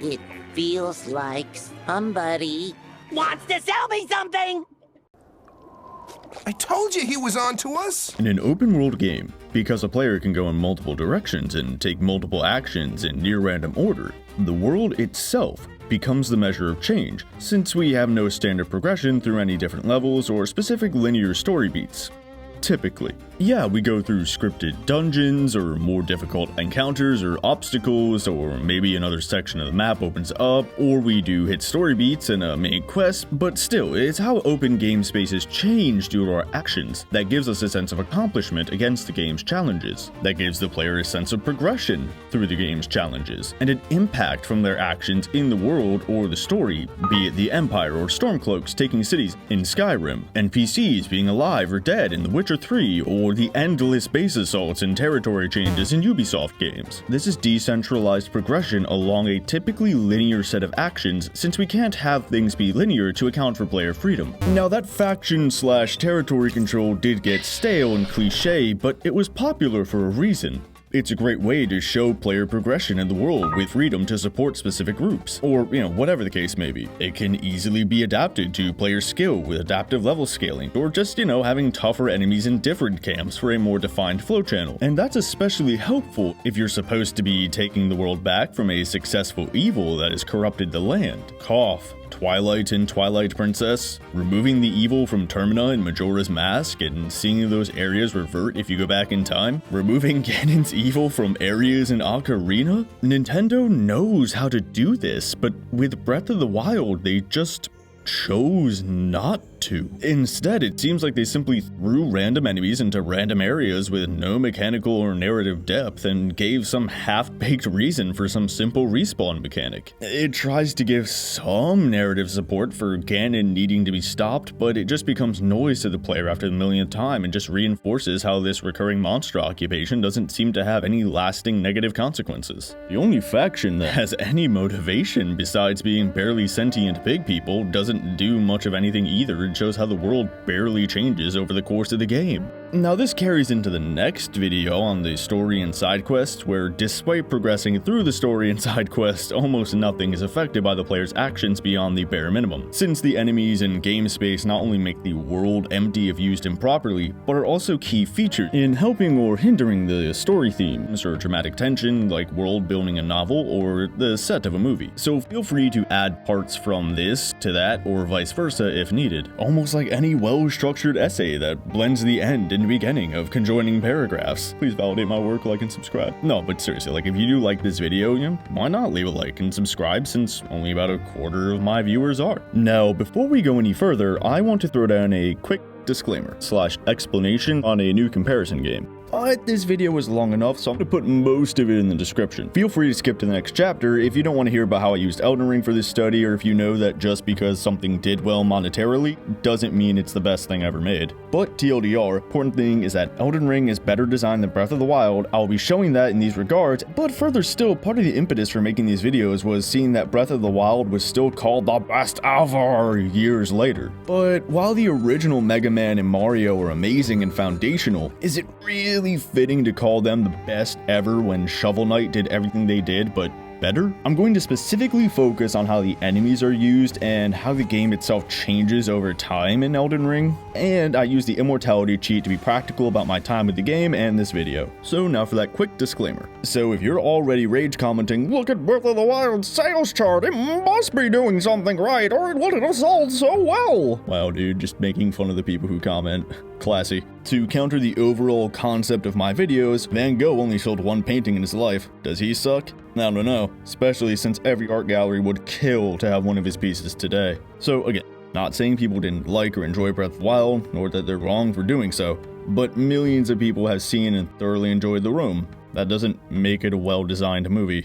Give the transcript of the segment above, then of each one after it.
It feels like somebody wants to sell me something! I told you he was on to us! In an open world game, because a player can go in multiple directions and take multiple actions in near random order, the world itself becomes the measure of change, since we have no standard progression through any different levels or specific linear story beats. Typically. Yeah, we go through scripted dungeons, or more difficult encounters or obstacles, or maybe another section of the map opens up, or we do hit story beats and a main quest, but still, it's how open game spaces change due to our actions that gives us a sense of accomplishment against the game's challenges, that gives the player a sense of progression through the game's challenges, and an impact from their actions in the world or the story, be it the Empire or Stormcloaks taking cities in Skyrim, NPCs being alive or dead in The Witcher 3, or the endless base assaults and territory changes in Ubisoft games. This is decentralized progression along a typically linear set of actions, since we can't have things be linear to account for player freedom. Now, that faction/territory control did get stale and cliche, but it was popular for a reason. It's a great way to show player progression in the world with freedom to support specific groups, or, whatever the case may be. It can easily be adapted to player skill with adaptive level scaling, or just, having tougher enemies in different camps for a more defined flow channel. And that's especially helpful if you're supposed to be taking the world back from a successful evil that has corrupted the land. Cough. Twilight and Twilight Princess, removing the evil from Termina and Majora's Mask and seeing those areas revert if you go back in time, removing Ganon's evil from areas in Ocarina. Nintendo knows how to do this, but with Breath of the Wild, they just chose not to. Instead, it seems like they simply threw random enemies into random areas with no mechanical or narrative depth and gave some half-baked reason for some simple respawn mechanic. It tries to give some narrative support for Ganon needing to be stopped, but it just becomes noise to the player after the millionth time and just reinforces how this recurring monster occupation doesn't seem to have any lasting negative consequences. The only faction that has any motivation besides being barely sentient pig people doesn't do much of anything either. It shows how the world barely changes over the course of the game. Now, this carries into the next video on the story and side quests, where despite progressing through the story and side quests, almost nothing is affected by the player's actions beyond the bare minimum, since the enemies and game space not only make the world empty if used improperly, but are also key features in helping or hindering the story themes or dramatic tension, like world building a novel or the set of a movie. So feel free to add parts from this to that, or vice versa if needed, almost like any well-structured essay that blends the end and beginning of conjoining paragraphs. Please validate my work, like and subscribe. No, but seriously, if you do like this video, why not leave a like and subscribe, since only about a quarter of my viewers are. Now, before we go any further, I want to throw down a quick disclaimer/explanation on a new comparison game. But this video is long enough, so I'm going to put most of it in the description. Feel free to skip to the next chapter if you don't want to hear about how I used Elden Ring for this study, or if you know that just because something did well monetarily doesn't mean it's the best thing ever made. But TLDR, important thing is that Elden Ring is better designed than Breath of the Wild. I'll be showing that in these regards, but further still, part of the impetus for making these videos was seeing that Breath of the Wild was still called the best ever years later. But while the original Mega Man and Mario are amazing and foundational, is it really fitting to call them the best ever when Shovel Knight did everything they did, but better? I'm going to specifically focus on how the enemies are used and how the game itself changes over time in Elden Ring, and I use the immortality cheat to be practical about my time with the game and this video. So now for that quick disclaimer. So if you're already rage commenting, "Look at Breath of the Wild sales chart, it must be doing something right, or it wouldn't have sold so well." Wow, dude, just making fun of the people who comment. Classy. To counter the overall concept of my videos, Van Gogh only sold one painting in his life. Does he suck? I don't know, especially since every art gallery would kill to have one of his pieces today. So again, not saying people didn't like or enjoy Breath of the Wild, nor that they're wrong for doing so, but millions of people have seen and thoroughly enjoyed The Room. That doesn't make it a well-designed movie.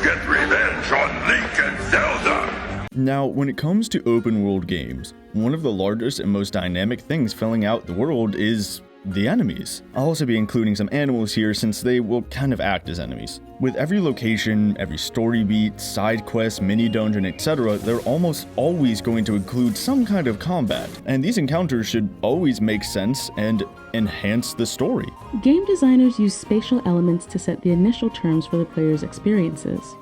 Get revenge on Link and Zelda! Now, when it comes to open world games, one of the largest and most dynamic things filling out the world is the enemies. I'll also be including some animals here since they will kind of act as enemies. With every location, every story beat, side quest, mini dungeon, etc., they're almost always going to include some kind of combat, and these encounters should always make sense and enhance the story. Game designers use spatial elements to set the initial terms for the player's experiences.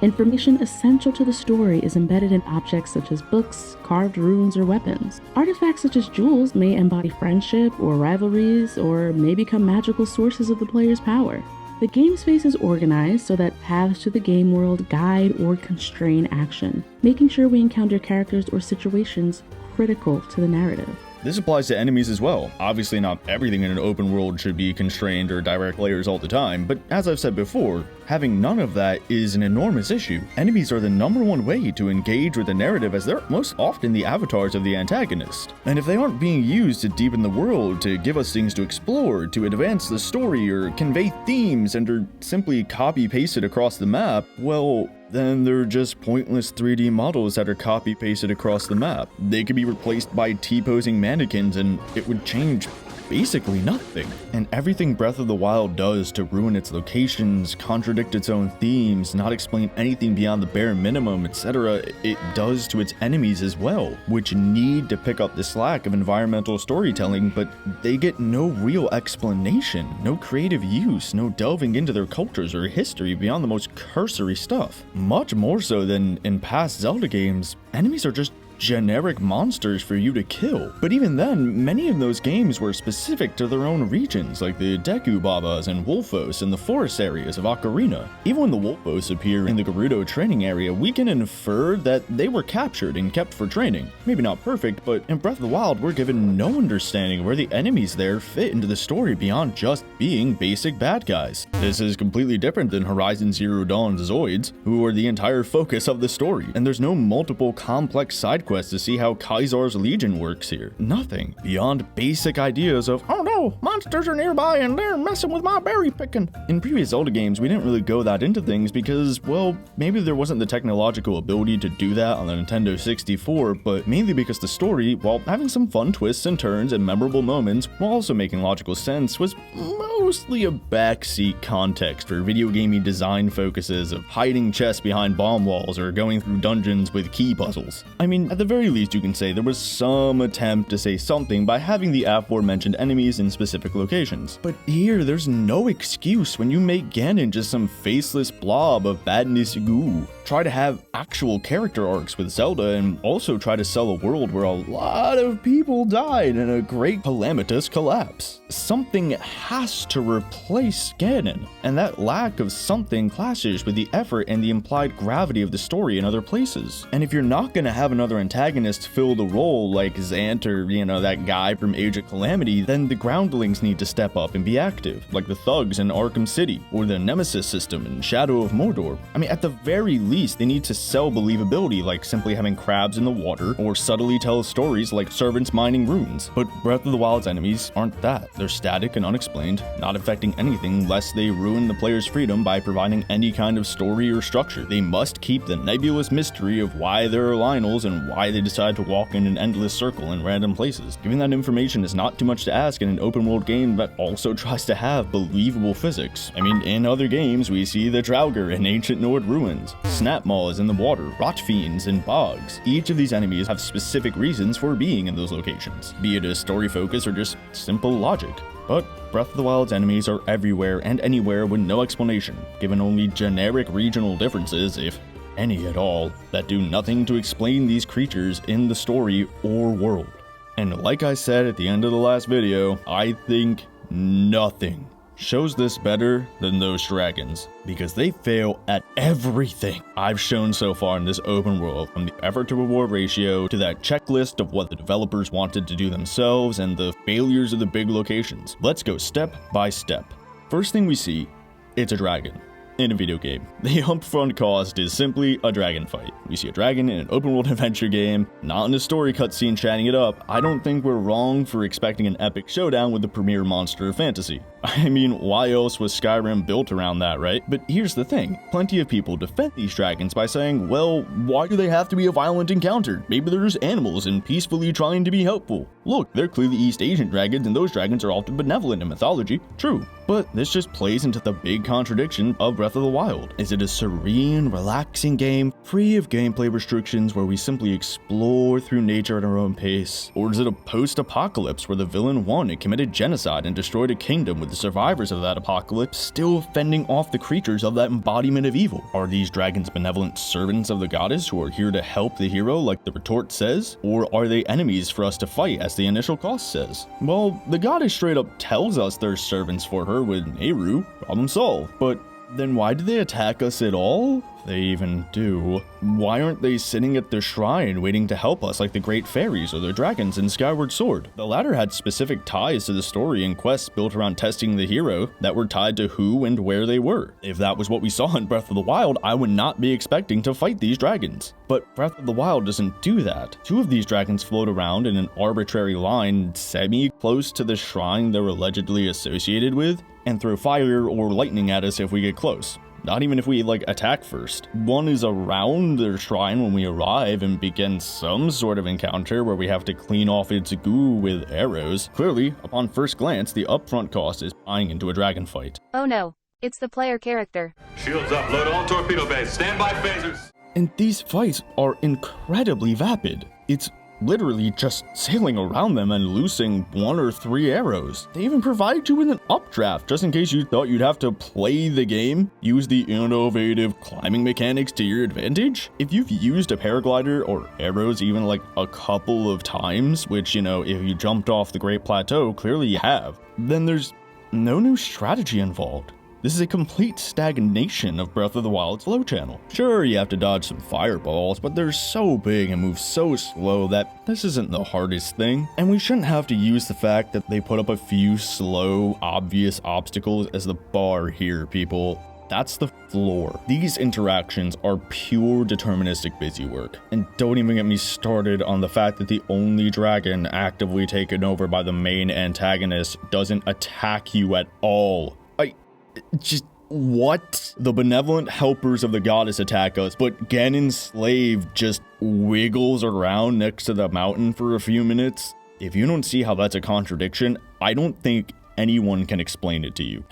Information essential to the story is embedded in objects such as books, carved runes, or weapons. Artifacts such as jewels may embody friendship or rivalries, or may become magical sources of the player's power. The game space is organized so that paths to the game world guide or constrain action, making sure we encounter characters or situations critical to the narrative. This applies to enemies as well. Obviously not everything in an open world should be constrained or direct players all the time, but as I've said before, having none of that is an enormous issue. Enemies are the #1 way to engage with the narrative as they're most often the avatars of the antagonist. And if they aren't being used to deepen the world, to give us things to explore, to advance the story, or convey themes, and are simply copy-pasted across the map, well, then they're just pointless 3D models that are copy-pasted across the map. They could be replaced by T-posing mannequins and it would change basically nothing. And everything Breath of the Wild does to ruin its locations, contradict its own themes, not explain anything beyond the bare minimum, etc., it does to its enemies as well, which need to pick up the slack of environmental storytelling, but they get no real explanation, no creative use, no delving into their cultures or history beyond the most cursory stuff. Much more so than in past Zelda games, enemies are just generic monsters for you to kill. But even then, many of those games were specific to their own regions, like the Deku Babas and Wolfos in the forest areas of Ocarina. Even when the Wolfos appear in the Gerudo training area, we can infer that they were captured and kept for training. Maybe not perfect, but in Breath of the Wild, we're given no understanding of where the enemies there fit into the story beyond just being basic bad guys. This is completely different than Horizon Zero Dawn's Zoids, who are the entire focus of the story, and there's no multiple complex side quests to see how Kaisar's Legion works here. Nothing beyond basic ideas of, oh no, monsters are nearby and they're messing with my berry picking. In previous Zelda games, we didn't really go that into things because, well, maybe there wasn't the technological ability to do that on the Nintendo 64, but mainly because the story, while having some fun twists and turns and memorable moments, while also making logical sense, was mostly a backseat context for video gaming design focuses of hiding chests behind bomb walls or going through dungeons with key puzzles. I mean, at the very least, you can say there was some attempt to say something by having the aforementioned enemies in specific locations. But here, there's no excuse when you make Ganon just some faceless blob of badness goo. Try to have actual character arcs with Zelda and also try to sell a world where a lot of people died in a great calamitous collapse. Something has to replace Ganon, and that lack of something clashes with the effort and the implied gravity of the story in other places. And if you're not gonna have another antagonist fill the role like Zant or, that guy from Age of Calamity, then the groundlings need to step up and be active, like the thugs in Arkham City, or the Nemesis system in Shadow of Mordor. I mean, at the very least, they need to sell believability, like simply having crabs in the water, or subtly tell stories like servants mining runes. But Breath of the Wild's enemies aren't that. They're static and unexplained, not affecting anything lest they ruin the player's freedom by providing any kind of story or structure. They must keep the nebulous mystery of why there are Lionels and why they decide to walk in an endless circle in random places. Giving that information is not too much to ask in an open world game that also tries to have believable physics. I mean, in other games, we see the Draugr in ancient Nord ruins, Snapmaws in the water, Rotfiends in bogs. Each of these enemies have specific reasons for being in those locations, be it a story focus or just simple logic. But Breath of the Wild's enemies are everywhere and anywhere with no explanation, given only generic regional differences, if any at all, that do nothing to explain these creatures in the story or world. And like I said at the end of the last video, I think nothing shows this better than those dragons, because they fail at everything I've shown so far in this open world, from the effort to reward ratio to that checklist of what the developers wanted to do themselves and the failures of the big locations. Let's go step by step. First thing we see, it's a dragon. in a video game. The upfront cost is simply a dragon fight. We see a dragon in an open world adventure game, not in a story cutscene chatting it up. I don't think we're wrong for expecting an epic showdown with the premier monster of fantasy. I mean, why else was Skyrim built around that, right? But here's the thing, plenty of people defend these dragons by saying, well, why do they have to be a violent encounter? Maybe they're just animals and peacefully trying to be helpful. Look, they're clearly East Asian dragons, and those dragons are often benevolent in mythology. True. But this just plays into the big contradiction of Breath of the Wild. Is it a serene, relaxing game, free of gameplay restrictions where we simply explore through nature at our own pace? Or is it a post-apocalypse where the villain won and committed genocide and destroyed a kingdom with the survivors of that apocalypse still fending off the creatures of that embodiment of evil? Are these dragons benevolent servants of the goddess who are here to help the hero like the retort says? Or are they enemies for us to fight as the initial cost says? Well, the goddess straight up tells us they're servants for her with Nehru, problem solved. But then why do they attack us at all? They even do. Why aren't they sitting at the shrine waiting to help us like the great fairies or the dragons in Skyward Sword? The latter had specific ties to the story and quests built around testing the hero that were tied to who and where they were. If that was what we saw in Breath of the Wild, I would not be expecting to fight these dragons. But Breath of the Wild doesn't do that. Two of these dragons float around in an arbitrary line semi-close to the shrine they're allegedly associated with, and throw fire or lightning at us if we get close. Not even if we, attack first. One is around their shrine when we arrive and begin some sort of encounter where we have to clean off its goo with arrows. Clearly, upon first glance, the upfront cost is buying into a dragon fight. Oh no, it's the player character. Shields up, load all torpedo bays, stand by phasers. And these fights are incredibly vapid. It's literally just sailing around them and loosing 1 or 3 arrows. They even provide you with an updraft just in case you thought you'd have to play the game, use the innovative climbing mechanics to your advantage. If you've used a paraglider or arrows even a couple of times, which, if you jumped off the Great Plateau, clearly you have, then there's no new strategy involved. This is a complete stagnation of Breath of the Wild's flow channel. Sure, you have to dodge some fireballs, but they're so big and move so slow that this isn't the hardest thing. And we shouldn't have to use the fact that they put up a few slow, obvious obstacles as the bar here, people. That's the floor. These interactions are pure deterministic busywork. And don't even get me started on the fact that the only dragon actively taken over by the main antagonist doesn't attack you at all. Just what? The benevolent helpers of the goddess attack us, but Ganon's slave just wiggles around next to the mountain for a few minutes. If you don't see how that's a contradiction, I don't think anyone can explain it to you.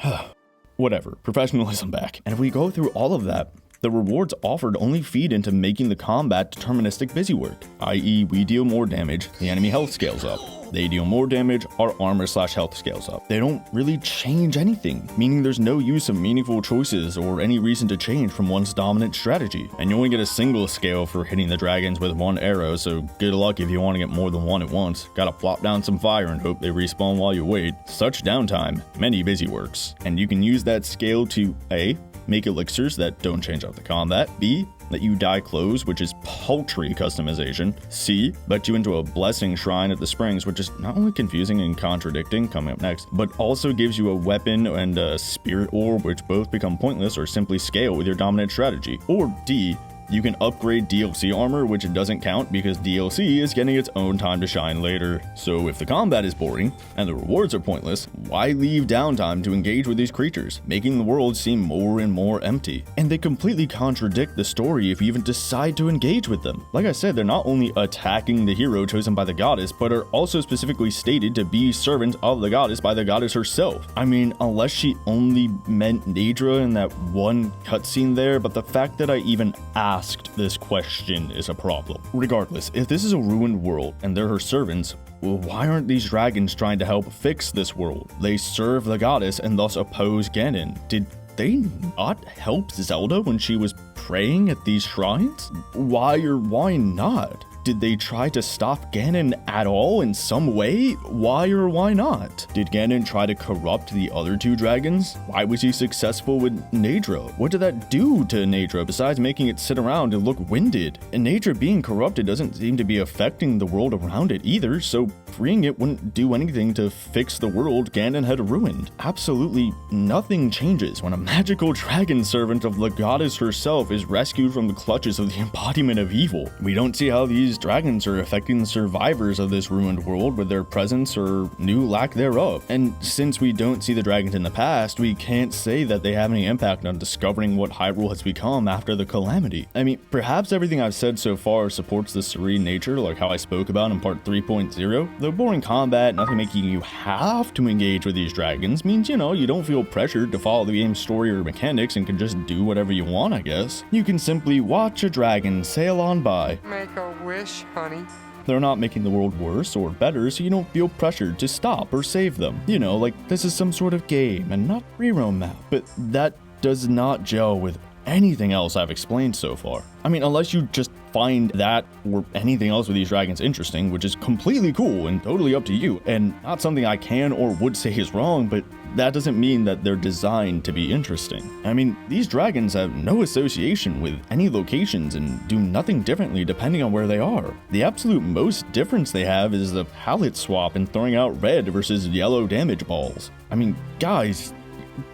Whatever, professionalism back. And if we go through all of that, the rewards offered only feed into making the combat deterministic busywork, i.e. we deal more damage, the enemy health scales up. They deal more damage, our armor/health scales up. They don't really change anything, meaning there's no use of meaningful choices or any reason to change from one's dominant strategy. And you only get a single scale for hitting the dragons with 1 arrow, so good luck if you want to get more than 1 at once. Gotta plop down some fire and hope they respawn while you wait. Such downtime, many busyworks. And you can use that scale to A, make elixirs that don't change up the combat, B, let you dye clothes, which is paltry customization, C, let you into a blessing shrine at the springs, which is not only confusing and contradicting, coming up next, but also gives you a weapon and a spirit orb, which both become pointless or simply scale with your dominant strategy, or D, you can upgrade DLC armor, which it doesn't count because DLC is getting its own time to shine later. So if the combat is boring and the rewards are pointless, why leave downtime to engage with these creatures, making the world seem more and more empty? And they completely contradict the story if you even decide to engage with them. Like I said, they're not only attacking the hero chosen by the goddess, but are also specifically stated to be servants of the goddess by the goddess herself. I mean, unless she only meant Naedra in that one cutscene there, but the fact that I even asked this question is a problem. Regardless, if this is a ruined world and they're her servants, well, why aren't these dragons trying to help fix this world? They serve the goddess and thus oppose Ganon. Did they not help Zelda when she was praying at these shrines? Why or why not? did they try to stop Ganon at all in some way? Why or why not? Did Ganon try to corrupt the other two dragons? Why was he successful with Naydra? What did that do to Naydra besides making it sit around and look winded? And Naydra being corrupted doesn't seem to be affecting the world around it either, so freeing it wouldn't do anything to fix the world Ganon had ruined. Absolutely nothing changes when a magical dragon servant of the goddess herself is rescued from the clutches of the embodiment of evil. We don't see how these dragons are affecting the survivors of this ruined world with their presence or new lack thereof. And since we don't see the dragons in the past, we can't say that they have any impact on discovering what Hyrule has become after the calamity. I mean, perhaps everything I've said so far supports the serene nature like how I spoke about in part 3.0. Though boring combat, nothing making you have to engage with these dragons means, you know, you don't feel pressured to follow the game's story or mechanics and can just do whatever you want, I guess. You can simply watch a dragon sail on by. Make a wish, honey. They're not making the world worse or better, so you don't feel pressured to stop or save them. You know, like this is some sort of game and not reroam map. But that does not gel with anything else I've explained so far. I mean, unless you just find that or anything else with these dragons interesting, which is completely cool and totally up to you, and not something I can or would say is wrong, but that doesn't mean that they're designed to be interesting. I mean, these dragons have no association with any locations and do nothing differently depending on where they are. The absolute most difference they have is the palette swap and throwing out red versus yellow damage balls. I mean, guys,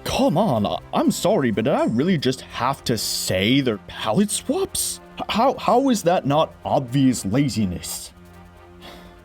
come on, I'm sorry, but did I really just have to say they're palette swaps? How is that not obvious laziness?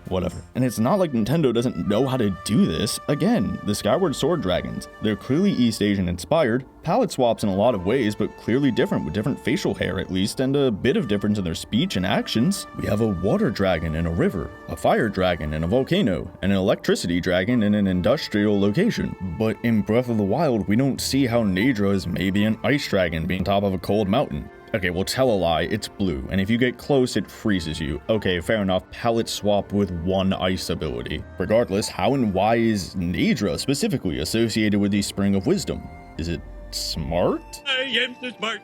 Whatever. And it's not like Nintendo doesn't know how to do this. Again, the Skyward Sword dragons. They're clearly East Asian inspired, palette swaps in a lot of ways, but clearly different with different facial hair at least, and a bit of difference in their speech and actions. We have a water dragon in a river, a fire dragon in a volcano, and an electricity dragon in an industrial location. But in Breath of the Wild, we don't see how Naydra is maybe an ice dragon being top of a cold mountain. Okay, well, tell a lie, it's blue, and if you get close, it freezes you. Okay, fair enough, palette swap with one ice ability. Regardless, how and why is Naydra specifically associated with the Spring of Wisdom? Is it smart? I am so smart.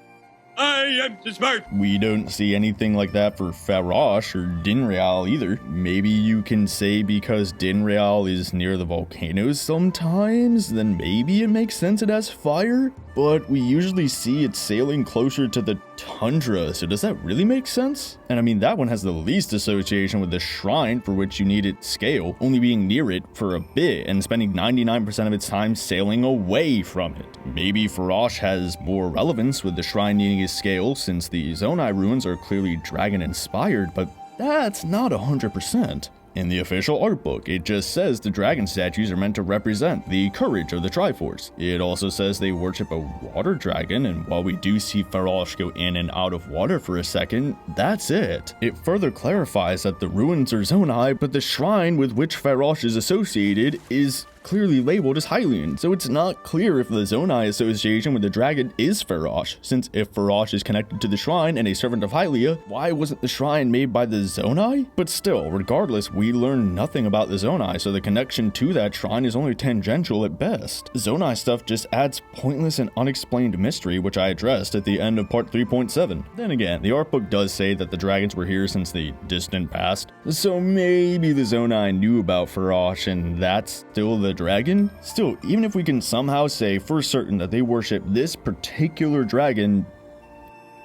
I am so smart. We don't see anything like that for Farosh or Dinreal either. Maybe you can say because Dinreal is near the volcanoes sometimes, then maybe it makes sense it has fire? But we usually see it sailing closer to the tundra, so does that really make sense? And I mean, that one has the least association with the shrine for which you need its scale, only being near it for a bit and spending 99% of its time sailing away from it. Maybe Farosh has more relevance with the shrine needing his scale since the Zonai ruins are clearly dragon inspired, but that's not 100%. In the official art book, it just says the dragon statues are meant to represent the courage of the Triforce. It also says they worship a water dragon, and while we do see Farosh go in and out of water for a second, that's it. It further clarifies that the ruins are Zonai, but the shrine with which Farosh is associated is clearly labeled as Hylian, so it's not clear if the Zonai association with the dragon is Farosh, since if Farosh is connected to the shrine and a servant of Hylia, why wasn't the shrine made by the Zonai? But still, regardless, we learn nothing about the Zonai, so the connection to that shrine is only tangential at best. Zonai stuff just adds pointless and unexplained mystery, which I addressed at the end of part 3.7. Then again, the art book does say that the dragons were here since the distant past, so maybe the Zonai knew about Farosh and that's still the dragon? Still, even if we can somehow say for certain that they worship this particular dragon,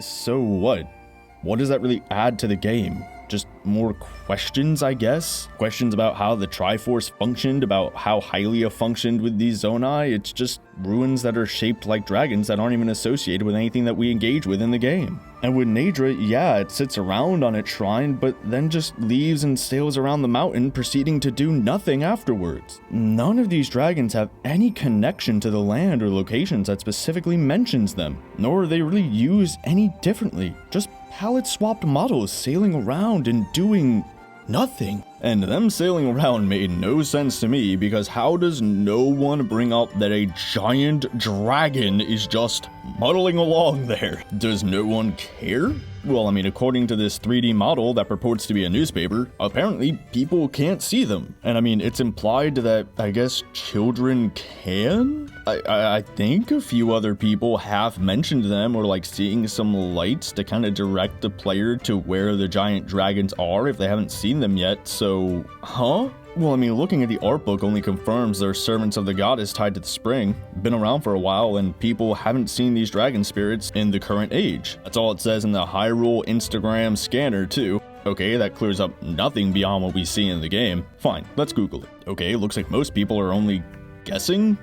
so what? What does that really add to the game? Just more questions, I guess? Questions about how the Triforce functioned, about how Hylia functioned with these Zonai. It's just ruins that are shaped like dragons that aren't even associated with anything that we engage with in the game. And with Naydra, yeah, it sits around on its shrine, but then just leaves and sails around the mountain, proceeding to do nothing afterwards. None of these dragons have any connection to the land or locations that specifically mentions them, nor are they really used any differently. Just palette swapped models sailing around and doing nothing. And them sailing around made no sense to me, because how does no one bring up that a giant dragon is just muddling along there? Does no one care? Well, I mean, according to this 3D model that purports to be a newspaper, apparently people can't see them. And I mean, it's implied that, I guess, children can? I think a few other people have mentioned them, or like seeing some lights to kind of direct the player to where the giant dragons are if they haven't seen them yet, so, huh? Well, I mean, looking at the art book only confirms they're servants of the goddess tied to the spring. Been around for a while, and people haven't seen these dragon spirits in the current age. That's all it says in the Hyrule Instagram scanner, too. Okay, that clears up nothing beyond what we see in the game. Fine, let's Google it. Okay, looks like most people are only guessing?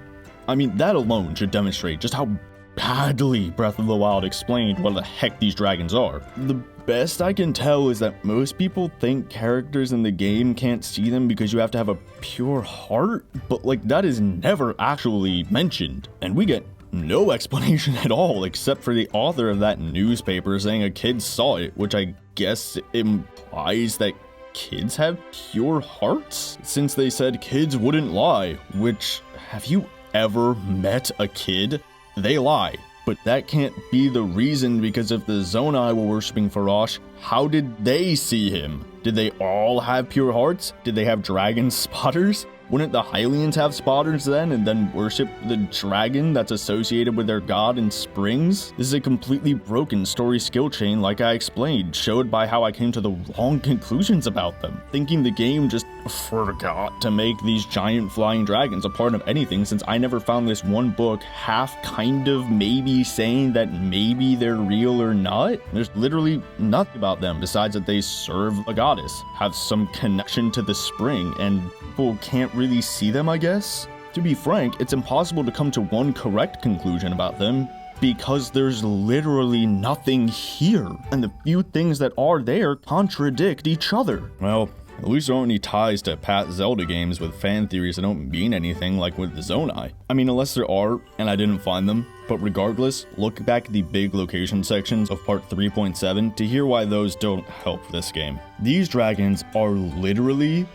I mean, that alone should demonstrate just how badly Breath of the Wild explained what the heck these dragons are. The best I can tell is that most people think characters in the game can't see them because you have to have a pure heart, but like that is never actually mentioned, and we get no explanation at all except for the author of that newspaper saying a kid saw it, which I guess implies that kids have pure hearts, since they said kids wouldn't lie, which, have you ever met a kid? They lie. But that can't be the reason, because if the Zonai were worshipping Farosh, how did they see him? Did they all have pure hearts? Did they have dragon spotters? Wouldn't the Hylians have spotters then, and then worship the dragon that's associated with their god in springs? This is a completely broken story skill chain, like I explained, showed by how I came to the wrong conclusions about them, thinking the game just forgot to make these giant flying dragons a part of anything, since I never found this one book half kind of maybe saying that maybe they're real or not. There's literally nothing about them besides that they serve a goddess, have some connection to the spring, and people can't really see them, I guess? To be frank, it's impossible to come to one correct conclusion about them, because there's literally nothing here, and the few things that are there contradict each other. Well, at least there aren't any ties to past Zelda games with fan theories that don't mean anything, like with the Zonai. I mean, unless there are, and I didn't find them. But regardless, look back at the big location sections of part 3.7 to hear why those don't help this game. These dragons are literally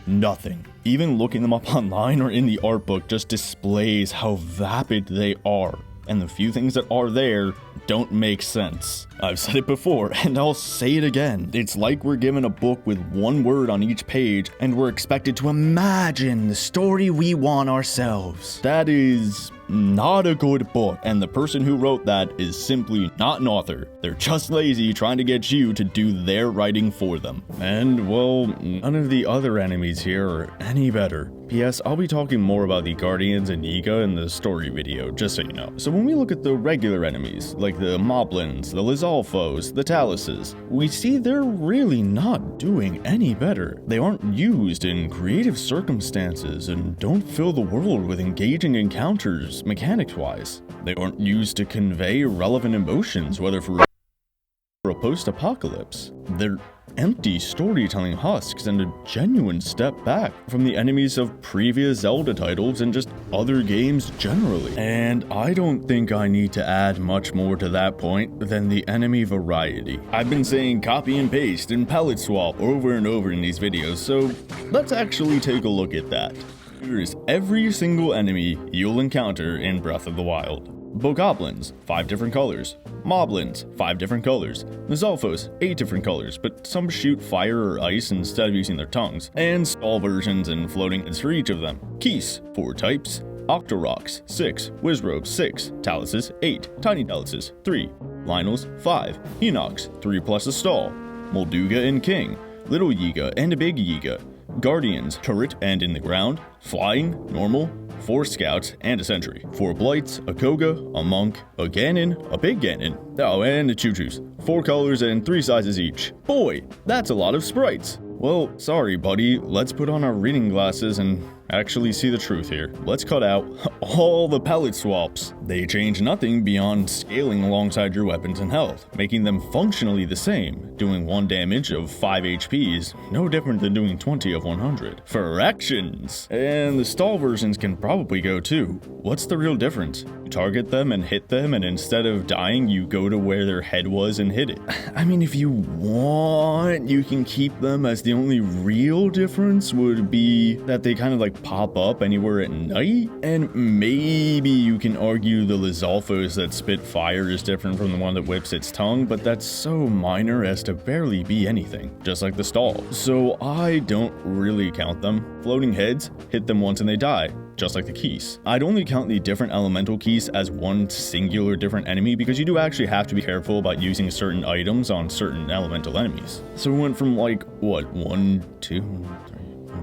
nothing. Even looking them up online or in the art book just displays how vapid they are, and the few things that are there don't make sense. I've said it before, and I'll say it again. It's like we're given a book with one word on each page, and we're expected to imagine the story we want ourselves. That is not a good book, and the person who wrote that is simply not an author. They're just lazy trying to get you to do their writing for them. And, well, none of the other enemies here are any better. P.S. I'll be talking more about the Guardians and Yiga in the story video, just so you know. So when we look at the regular enemies, like the Moblins, the Lizalfos, the Taluses, we see they're really not doing any better. They aren't used in creative circumstances and don't fill the world with engaging encounters mechanics-wise. They aren't used to convey relevant emotions, whether for a post-apocalypse. They're empty storytelling husks and a genuine step back from the enemies of previous Zelda titles and just other games generally. And I don't think I need to add much more to that point than the enemy variety. I've been saying copy and paste and palette swap over and over in these videos, so let's actually take a look at that. Here is every single enemy you'll encounter in Breath of the Wild. Bokoblins, 5 different colors. Moblins, 5 different colors. Lizalfos, 8 different colors, but some shoot fire or ice instead of using their tongues. And stall versions and floating heads for each of them. Keese, 4 types. Octoroks, 6. Wizrobes, 6. Taluses, 8. Tiny Taluses, 3. Lynels, 5. Enochs, 3 plus a stall. Molduga and King. Little Yiga and a Big Yiga. Guardians, turret and in the ground. Flying, normal. 4 scouts and a sentry. 4 blights, a Koga, a monk, a Ganon, a big Ganon. Oh, and a Choo-Choos. 4 colors and 3 sizes each. Boy, that's a lot of sprites. Well, sorry buddy, let's put on our reading glasses and actually see the truth here. Let's cut out all the pellet swaps. They change nothing beyond scaling alongside your weapons and health, making them functionally the same. Doing 1 damage of 5 HP is no different than doing 20 of 100. Fractions! And the stall versions can probably go too. What's the real difference? You target them and hit them, and instead of dying, you go to where their head was and hit it. I mean, if you want, you can keep them, as the only real difference would be that they kind of like pop up anywhere at night. And maybe you can argue the Lizalfos that spit fire is different from the one that whips its tongue, but that's so minor as to barely be anything, just like the stall. So I don't really count them. Floating heads, hit them once and they die, just like the keys. I'd only count the different elemental keys as one singular different enemy, because you do actually have to be careful about using certain items on certain elemental enemies. So we went from like, what, 1, 2, 3,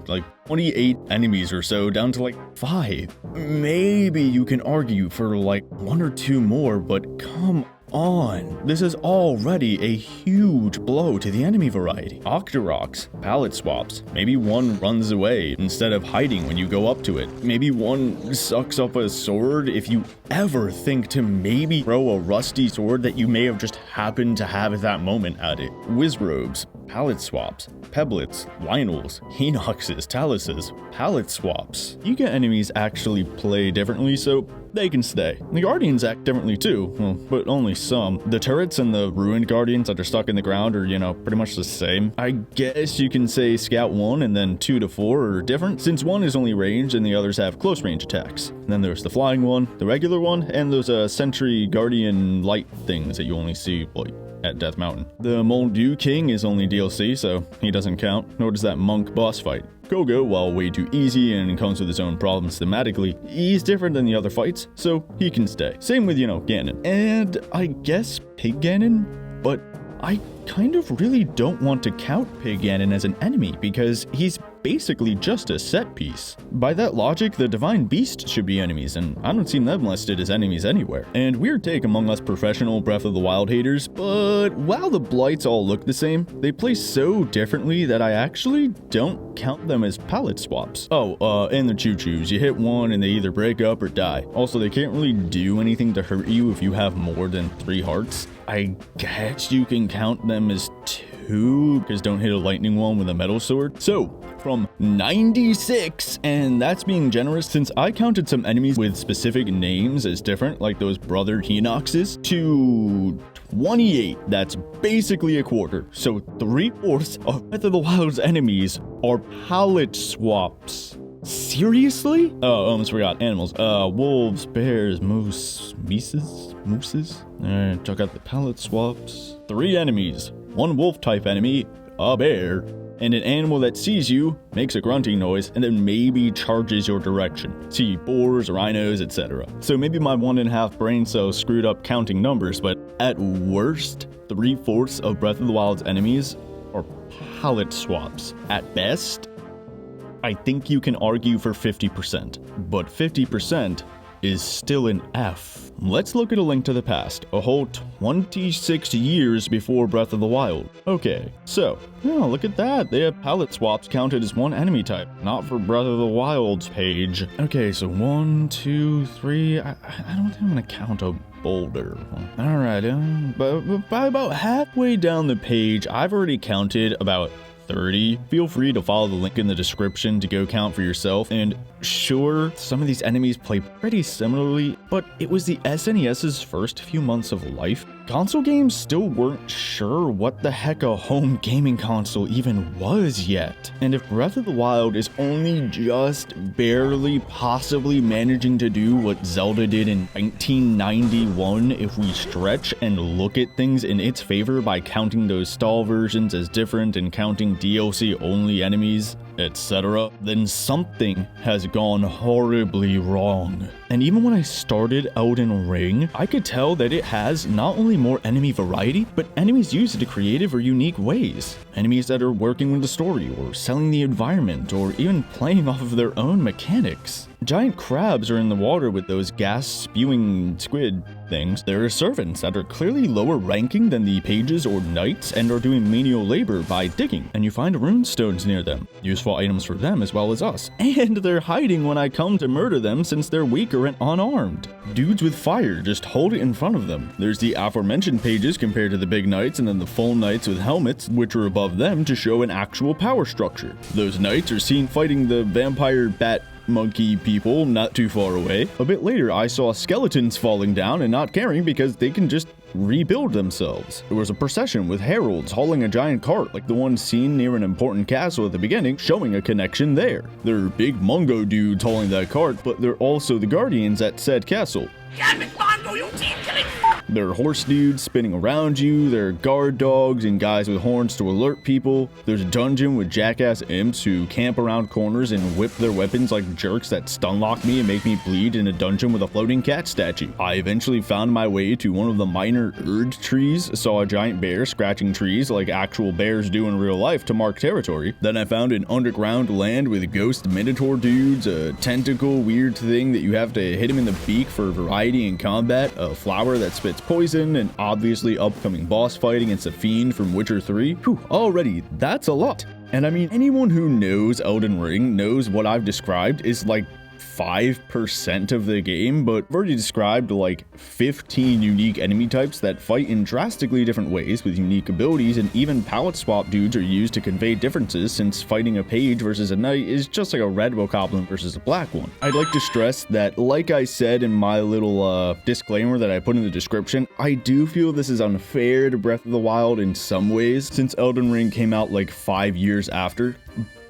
like 28 enemies or so down to like 5. Maybe you can argue for like 1 or 2 more, but come on. This is already a huge blow to the enemy variety. Octoroks, palette swaps. Maybe one runs away instead of hiding when you go up to it. Maybe one sucks up a sword if you ever think to maybe throw a rusty sword that you may have just happened to have at that moment at it. Wizrobes, palette swaps, Peblets, Lionels, Henoxes, Taluses, palette swaps. Yiga enemies actually play differently, so they can stay. The Guardians act differently too, well, but only some. The turrets and the Ruined Guardians that are stuck in the ground are, pretty much the same. I guess you can say Scout 1 and then 2 to 4 are different, since one is only ranged and the others have close range attacks. And then there's the Flying one, the regular one, and those Sentry Guardian light things that you only see, like, at Death Mountain. The Moldu King is only DLC, so he doesn't count, nor does that Monk boss fight. Kogo, while way too easy and comes with his own problems thematically, he's different than the other fights, so he can stay. Same with, Ganon. And I guess Pig Ganon, but I kind of really don't want to count Pig Ganon as an enemy because he's basically just a set piece. By that logic, the Divine Beast should be enemies, and I don't see them listed as enemies anywhere. And weird take among us professional Breath of the Wild haters, but while the Blights all look the same, they play so differently that I actually don't count them as palette swaps. Oh, and the Choo-Choos. You hit one and they either break up or die. Also, they can't really do anything to hurt you if you have more than 3 hearts. I guess you can count them as 2, because don't hit a lightning one with a metal sword. So, from 96, and that's being generous since I counted some enemies with specific names as different, like those brother Henoxes, to 28. That's basically a quarter. So 3/4 of Breath of the Wild's enemies are palette swaps. Seriously? Oh, almost forgot. Animals. Wolves, bears, mooses. Alright, check out the palette swaps. 3 enemies. 1 wolf type enemy, a bear, and an animal that sees you, makes a grunting noise, and then maybe charges your direction. See boars, rhinos, etc. So maybe my 1.5 brain cells screwed up counting numbers, but at worst, 3/4 of Breath of the Wild's enemies are palette swaps. At best, I think you can argue for 50%, but 50% is still an F. Let's look at A Link to the Past, a whole 26 years before Breath of the Wild. Okay, so, look at that. They have palette swaps counted as 1 enemy type, not for Breath of the Wild's page. Okay, so 1, 2, 3, I don't think I'm gonna count a boulder. Alright, but by about halfway down the page, I've already counted about 30. Feel free to follow the link in the description to go count for yourself. And sure, some of these enemies play pretty similarly, but it was the SNES's first few months of life. Console games still weren't sure what the heck a home gaming console even was yet. And if Breath of the Wild is only just barely possibly managing to do what Zelda did in 1991 if we stretch and look at things in its favor by counting those stall versions as different and counting DLC only enemies, etc., then something has gone horribly wrong. And even when I started Elden Ring, I could tell that it has not only more enemy variety, but enemies used in creative or unique ways. Enemies that are working with the story, or selling the environment, or even playing off of their own mechanics. Giant crabs are in the water with those gas-spewing squid things, there are servants that are clearly lower ranking than the pages or knights and are doing menial labor by digging, and you find runestones near them, useful items for them as well as us. And they're hiding when I come to murder them since they're weaker and unarmed. Dudes with fire just hold it in front of them. There's the aforementioned pages compared to the big knights, and then the full knights with helmets, which are above them to show an actual power structure. Those knights are seen fighting the vampire bat monkey people not too far away. A bit later, I saw skeletons falling down and not caring because they can just rebuild themselves. There was a procession with heralds hauling a giant cart like the one seen near an important castle at the beginning, showing a connection there. There are big Mungo dudes hauling that cart, but they're also the guardians at said castle. There are horse dudes spinning around you, there are guard dogs and guys with horns to alert people. There's a dungeon with jackass imps who camp around corners and whip their weapons like jerks that stunlock me and make me bleed in a dungeon with a floating cat statue. I eventually found my way to one of the minor Erd trees, saw a giant bear scratching trees like actual bears do in real life to mark territory. Then I found an underground land with ghost minotaur dudes, a tentacle weird thing that you have to hit him in the beak for variety in combat, a flower that spits poison, and obviously upcoming boss fight against a fiend from Witcher 3. Whew, already, that's a lot. And I mean, anyone who knows Elden Ring knows what I've described is like 5% of the game, but I've already described like 15 unique enemy types that fight in drastically different ways with unique abilities, and even palette swap dudes are used to convey differences, since fighting a page versus a knight is just like a red bokoblin versus a black one. I'd like to stress that, like I said in my little disclaimer that I put in the description, I do feel this is unfair to Breath of the Wild in some ways, since Elden Ring came out like 5 years after.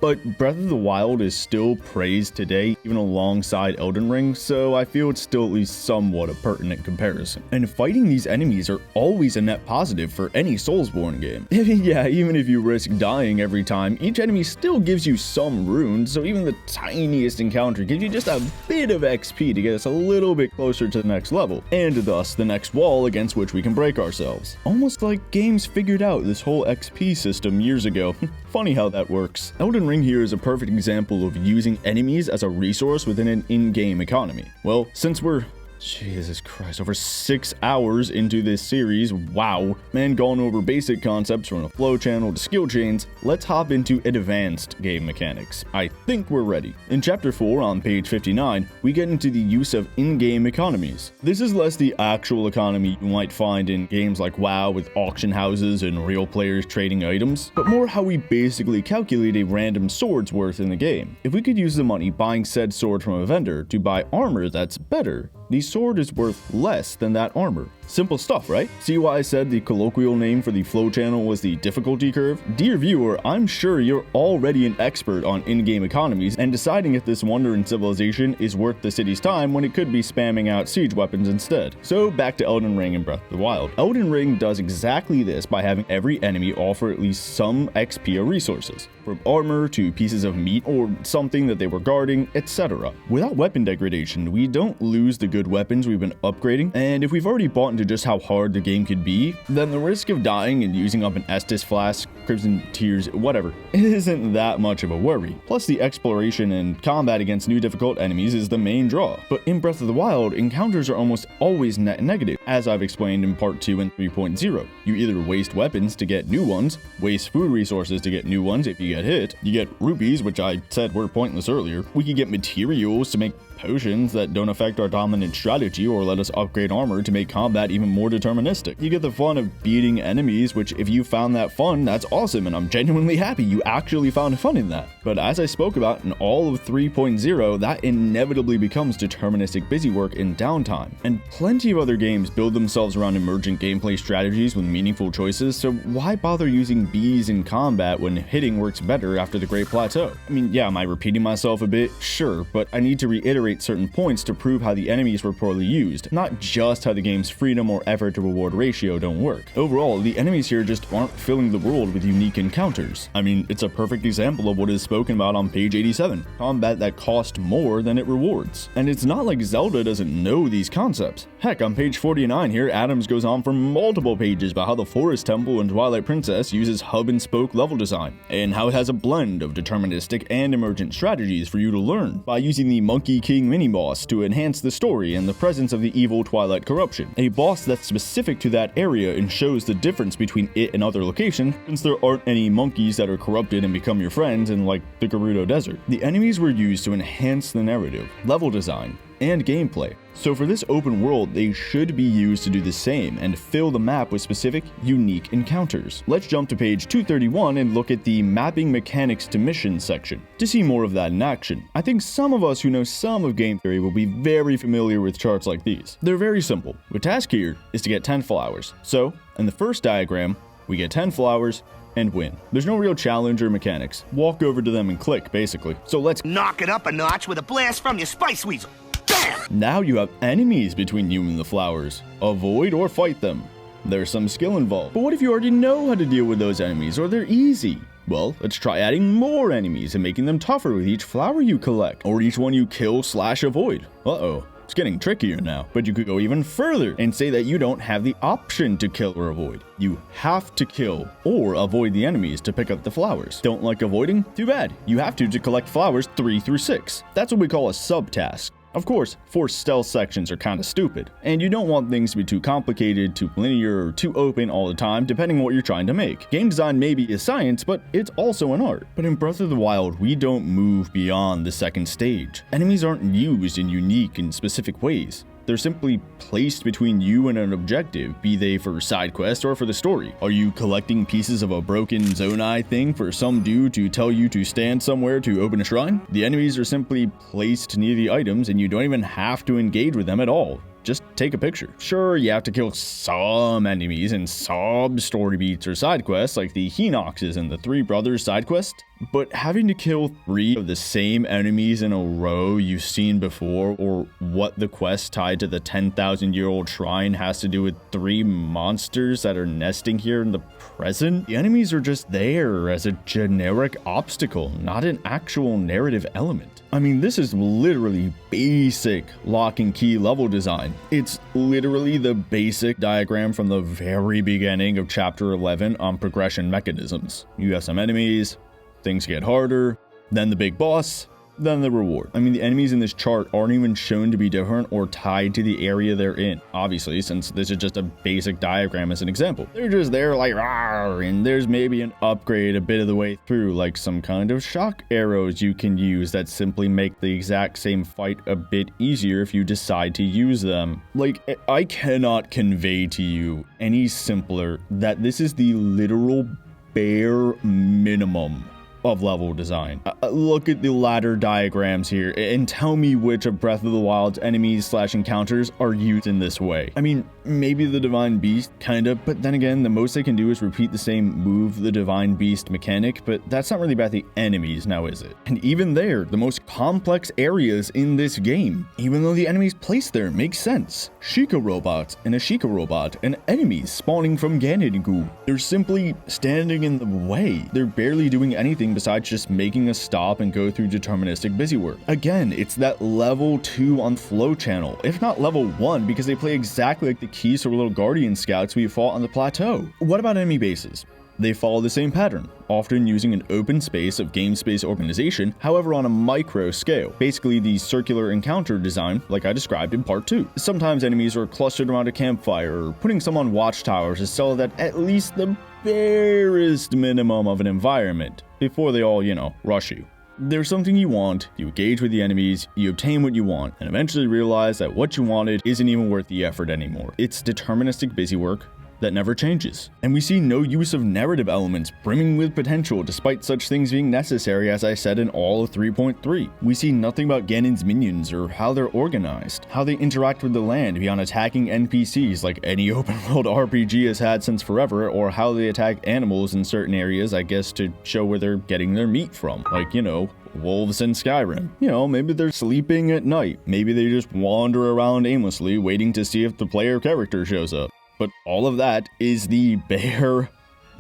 But Breath of the Wild is still praised today, even alongside Elden Ring, so I feel it's still at least somewhat a pertinent comparison. And fighting these enemies are always a net positive for any Soulsborne game. Yeah, even if you risk dying every time, each enemy still gives you some runes, so even the tiniest encounter gives you just a bit of XP to get us a little bit closer to the next level, and thus the next wall against which we can break ourselves. Almost like games figured out this whole XP system years ago. Funny how that works. Elden Ring here is a perfect example of using enemies as a resource within an in-game economy. Well, since we're Jesus Christ, over 6 hours into this series, wow, and gone over basic concepts from a flow channel to skill chains, let's hop into advanced game mechanics. I think we're ready. In chapter 4 on page 59, we get into the use of in-game economies. This is less the actual economy you might find in games like WoW with auction houses and real players trading items, but more how we basically calculate a random sword's worth in the game. If we could use the money buying said sword from a vendor to buy armor that's better, the sword is worth less than that armor. Simple stuff, right? See why I said the colloquial name for the flow channel was the difficulty curve? Dear viewer, I'm sure you're already an expert on in-game economies and deciding if this wonder in civilization is worth the city's time when it could be spamming out siege weapons instead. So back to Elden Ring and Breath of the Wild. Elden Ring does exactly this by having every enemy offer at least some XP or resources, from armor to pieces of meat or something that they were guarding, etc. Without weapon degradation, we don't lose the good weapons we've been upgrading, and if we've already bought into just how hard the game could be, then the risk of dying and using up an Estus flask, Crimson Tears, whatever, isn't that much of a worry. Plus, the exploration and combat against new difficult enemies is the main draw. But in Breath of the Wild, encounters are almost always net negative, as I've explained in part 2 and 3.0. You either waste weapons to get new ones, waste food resources to get new ones if you get hit, you get rupees, which I said were pointless earlier, we could get materials to make potions that don't affect our dominant strategy or let us upgrade armor to make combat even more deterministic. You get the fun of beating enemies, which if you found that fun, that's awesome, and I'm genuinely happy you actually found fun in that. But as I spoke about in all of 3.0, that inevitably becomes deterministic busywork in downtime. And plenty of other games build themselves around emergent gameplay strategies with meaningful choices, so why bother using bees in combat when hitting works better after the Great Plateau? I mean, yeah, am I repeating myself a bit? Sure, but I need to reiterate certain points to prove how the enemies were poorly used, not just how the game's freedom or effort to reward ratio don't work. Overall, the enemies here just aren't filling the world with with unique encounters. I mean, it's a perfect example of what is spoken about on page 87, combat that cost more than it rewards. And it's not like Zelda doesn't know these concepts. Heck, on page 49 here, Adams goes on for multiple pages about how the Forest Temple in Twilight Princess uses hub and spoke level design, and how it has a blend of deterministic and emergent strategies for you to learn by using the Monkey King mini-boss to enhance the story and the presence of the evil Twilight corruption, a boss that's specific to that area and shows the difference between it and other locations, since there aren't any monkeys that are corrupted and become your friends in like the Gerudo Desert. The enemies were used to enhance the narrative, level design, and gameplay. So for this open world, they should be used to do the same and fill the map with specific, unique encounters. Let's jump to page 231 and look at the mapping mechanics to missions section to see more of that in action. I think some of us who know some of game theory will be very familiar with charts like these. They're very simple. The task here is to get 10 flowers. So, in the first diagram, we get 10 flowers and win. There's no real challenge or mechanics. Walk over to them and click, basically. So let's knock it up a notch with a blast from your Spice Weasel. Now you have enemies between you and the flowers. Avoid or fight them. There's some skill involved. But what if you already know how to deal with those enemies, or they're easy? Well, let's try adding more enemies and making them tougher with each flower you collect, or each one you kill/avoid. Uh-oh. It's getting trickier now, but you could go even further and say that you don't have the option to kill or avoid. You have to kill or avoid the enemies to pick up the flowers. Don't like avoiding? Too bad. You have to collect flowers 3 through 6. That's what we call a subtask. Of course, forced stealth sections are kinda stupid, and you don't want things to be too complicated, too linear, or too open all the time, depending on what you're trying to make. Game design may be a science, but it's also an art. But in Breath of the Wild, we don't move beyond the second stage. Enemies aren't used in unique and specific ways. They're simply placed between you and an objective, be they for side quest or for the story. Are you collecting pieces of a broken Zonai thing for some dude to tell you to stand somewhere to open a shrine? The enemies are simply placed near the items and you don't even have to engage with them at all. Just take a picture. Sure, you have to kill some enemies and some story beats or side quests like the Hinoxes and the Three Brothers side quest, but having to kill 3 of the same enemies in a row you've seen before, or what the quest tied to the 10,000-year-old shrine has to do with 3 monsters that are nesting here in the present? The enemies are just there as a generic obstacle, not an actual narrative element. I mean, this is literally basic lock and key level design. It's literally the basic diagram from the very beginning of chapter 11 on progression mechanisms. You have some enemies, things get harder, then the big boss, then the reward. I mean, the enemies in this chart aren't even shown to be different or tied to the area they're in, obviously, since this is just a basic diagram as an example. They're just there like, rawr, and there's maybe an upgrade a bit of the way through, like some kind of shock arrows you can use that simply make the exact same fight a bit easier if you decide to use them. Like, I cannot convey to you any simpler that this is the literal bare minimum of level design. Look at the ladder diagrams here and tell me which of Breath of the Wild's enemies/encounters are used in this way. I mean, maybe the Divine Beast, kinda, but then again, the most they can do is repeat the same move the Divine Beast mechanic, but that's not really about the enemies now, is it? And even there, the most complex areas in this game, even though the enemies placed there make sense. Sheikah robots and a Sheikah robot and enemies spawning from Ganon goo. They're simply standing in the way. They're barely doing anything besides just making us stop and go through deterministic busywork. Again, it's that level 2 on flow channel, if not level 1, because they play exactly like the keys or little guardian scouts we fought on the plateau. What about enemy bases? They follow the same pattern, often using an open space of game space organization, however on a micro scale, basically the circular encounter design like I described in part 2. Sometimes enemies are clustered around a campfire or putting some on watchtowers to sell that at least the barest minimum of an environment before they all, rush you. There's something you want, you engage with the enemies, you obtain what you want, and eventually realize that what you wanted isn't even worth the effort anymore. It's deterministic busywork that never changes. And we see no use of narrative elements brimming with potential despite such things being necessary, as I said in all of 3.3. We see nothing about Ganon's minions or how they're organized, how they interact with the land beyond attacking NPCs like any open world RPG has had since forever, or how they attack animals in certain areas, I guess to show where they're getting their meat from, like, wolves in Skyrim. Maybe they're sleeping at night, maybe they just wander around aimlessly waiting to see if the player character shows up. But all of that is the bare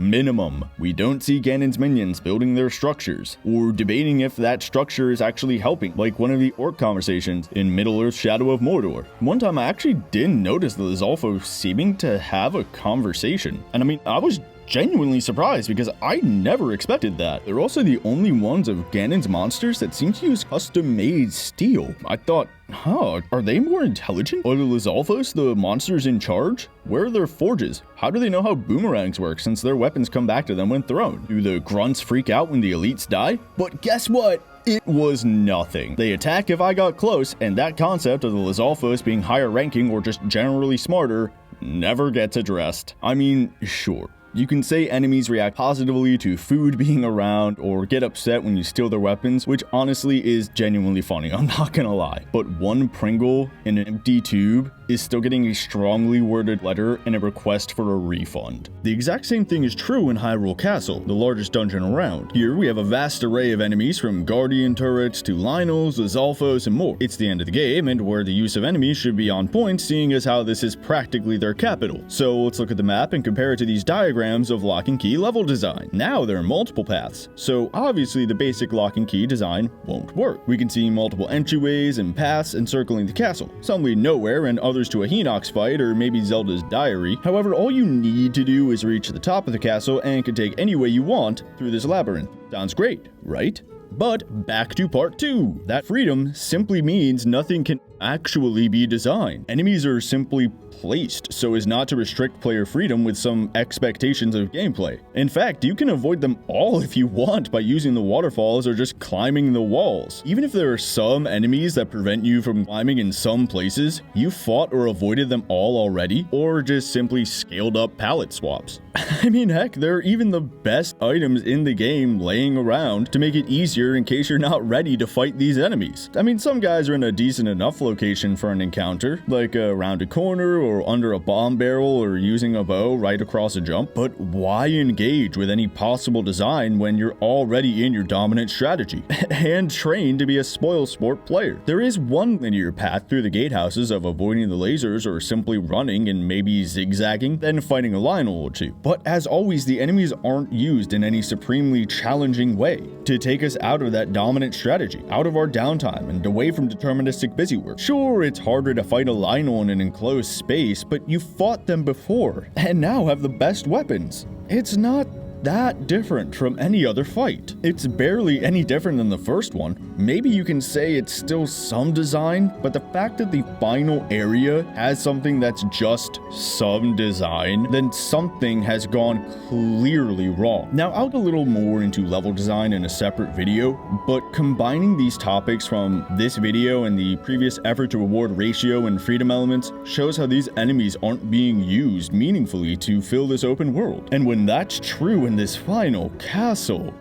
minimum. We don't see Ganon's minions building their structures, or debating if that structure is actually helping, like one of the orc conversations in Middle-earth Shadow of Mordor. One time I actually didn't notice the Lizalfos seeming to have a conversation, and I mean, I was genuinely surprised because I never expected that. They're also the only ones of Ganon's monsters that seem to use custom-made steel. I thought, are they more intelligent? Are the Lizalfos the monsters in charge? Where are their forges? How do they know how boomerangs work since their weapons come back to them when thrown? Do the grunts freak out when the elites die? But guess what? It was nothing. They attack if I got close, and that concept of the Lizalfos being higher ranking or just generally smarter never gets addressed. I mean, sure. You can say enemies react positively to food being around or get upset when you steal their weapons, which honestly is genuinely funny, I'm not gonna lie. But one Pringle in an empty tube is still getting a strongly worded letter and a request for a refund. The exact same thing is true in Hyrule Castle, the largest dungeon around. Here we have a vast array of enemies from Guardian turrets to Lynels, Lizalfos, and more. It's the end of the game and where the use of enemies should be on point, seeing as how this is practically their capital. So let's look at the map and compare it to these diagrams of lock and key level design. Now there are multiple paths, so obviously the basic lock and key design won't work. We can see multiple entryways and paths encircling the castle. Some lead nowhere and others to a Hinox fight or maybe Zelda's diary. However, all you need to do is reach the top of the castle and can take any way you want through this labyrinth. Sounds great, right? But back to part 2. That freedom simply means nothing can actually be designed. Enemies are simply placed so as not to restrict player freedom with some expectations of gameplay. In fact, you can avoid them all if you want by using the waterfalls or just climbing the walls. Even if there are some enemies that prevent you from climbing in some places, you fought or avoided them all already, or just simply scaled up palette swaps. I mean, heck, there are even the best items in the game laying around to make it easier in case you're not ready to fight these enemies. I mean, some guys are in a decent enough location for an encounter, like around a corner or under a bomb barrel or using a bow right across a jump, but why engage with any possible design when you're already in your dominant strategy and trained to be a spoil sport player? There is one linear path through the gatehouses of avoiding the lasers or simply running and maybe zigzagging, then fighting a Lynel or two. But as always, the enemies aren't used in any supremely challenging way to take us out of that dominant strategy, out of our downtime and away from deterministic busywork. Sure, it's harder to fight a Lynel in an enclosed space, but you fought them before and now have the best weapons. It's not that different from any other fight. It's barely any different than the first one. Maybe you can say it's still some design, but the fact that the final area has something that's just some design, then something has gone clearly wrong. Now, I'll go a little more into level design in a separate video, but combining these topics from this video and the previous effort to reward ratio and freedom elements shows how these enemies aren't being used meaningfully to fill this open world. And when that's true in this final castle,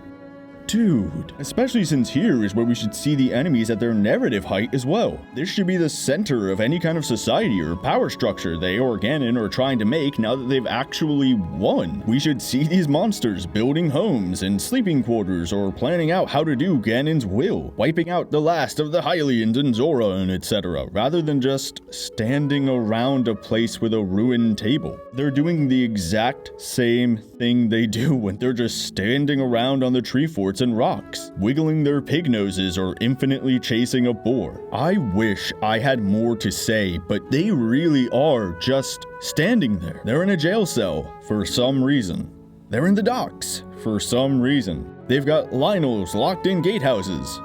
dude, especially since here is where we should see the enemies at their narrative height as well. This should be the center of any kind of society or power structure they or Ganon are trying to make now that they've actually won. We should see these monsters building homes and sleeping quarters or planning out how to do Ganon's will, wiping out the last of the Hylians and Zora and etc., rather than just standing around a place with a ruined table. They're doing the exact same thing they do when they're just standing around on the tree forts and rocks, wiggling their pig noses or infinitely chasing a boar. I wish I had more to say, but they really are just standing there. They're in a jail cell for some reason. They're in the docks for some reason. They've got Lynels locked in gatehouses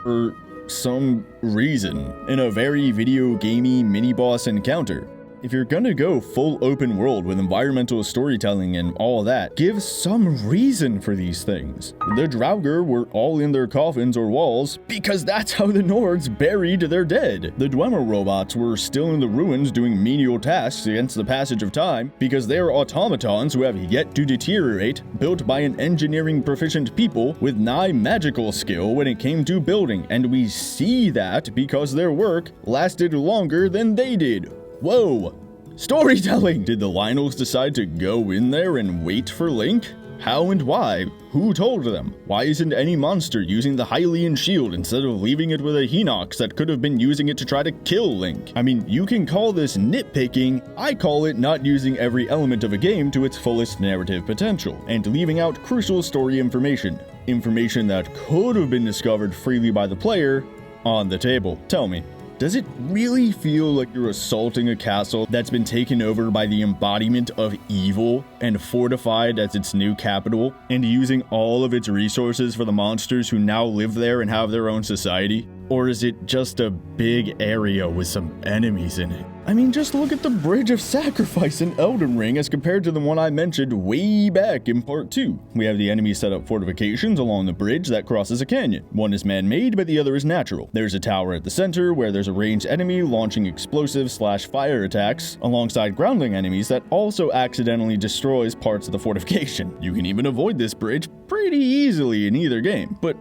for some reason in a very video gamey mini-boss encounter. If you're gonna go full open world with environmental storytelling and all that, give some reason for these things. The Draugr were all in their coffins or walls because that's how the Nords buried their dead. The Dwemer robots were still in the ruins doing menial tasks against the passage of time because they are automatons who have yet to deteriorate, built by an engineering proficient people with nigh magical skill when it came to building, and we see that because their work lasted longer than they did. Whoa! Storytelling! Did the Lynels decide to go in there and wait for Link? How and why? Who told them? Why isn't any monster using the Hylian shield instead of leaving it with a Hinox that could have been using it to try to kill Link? I mean, you can call this nitpicking. I call it not using every element of a game to its fullest narrative potential, and leaving out crucial story information. Information that could have been discovered freely by the player on the table. Tell me, does it really feel like you're assaulting a castle that's been taken over by the embodiment of evil and fortified as its new capital, and using all of its resources for the monsters who now live there and have their own society? Or is it just a big area with some enemies in it? I mean, just look at the Bridge of Sacrifice in Elden Ring as compared to the one I mentioned way back in Part 2. We have the enemies set up fortifications along the bridge that crosses a canyon. One is man-made, but the other is natural. There's a tower at the center where there's a ranged enemy launching explosive/fire attacks alongside groundling enemies that also accidentally destroys parts of the fortification. You can even avoid this bridge pretty easily in either game, but...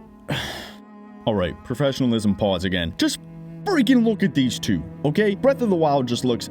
Alright, professionalism pause again. Just freaking look at these two, okay? Breath of the Wild just looks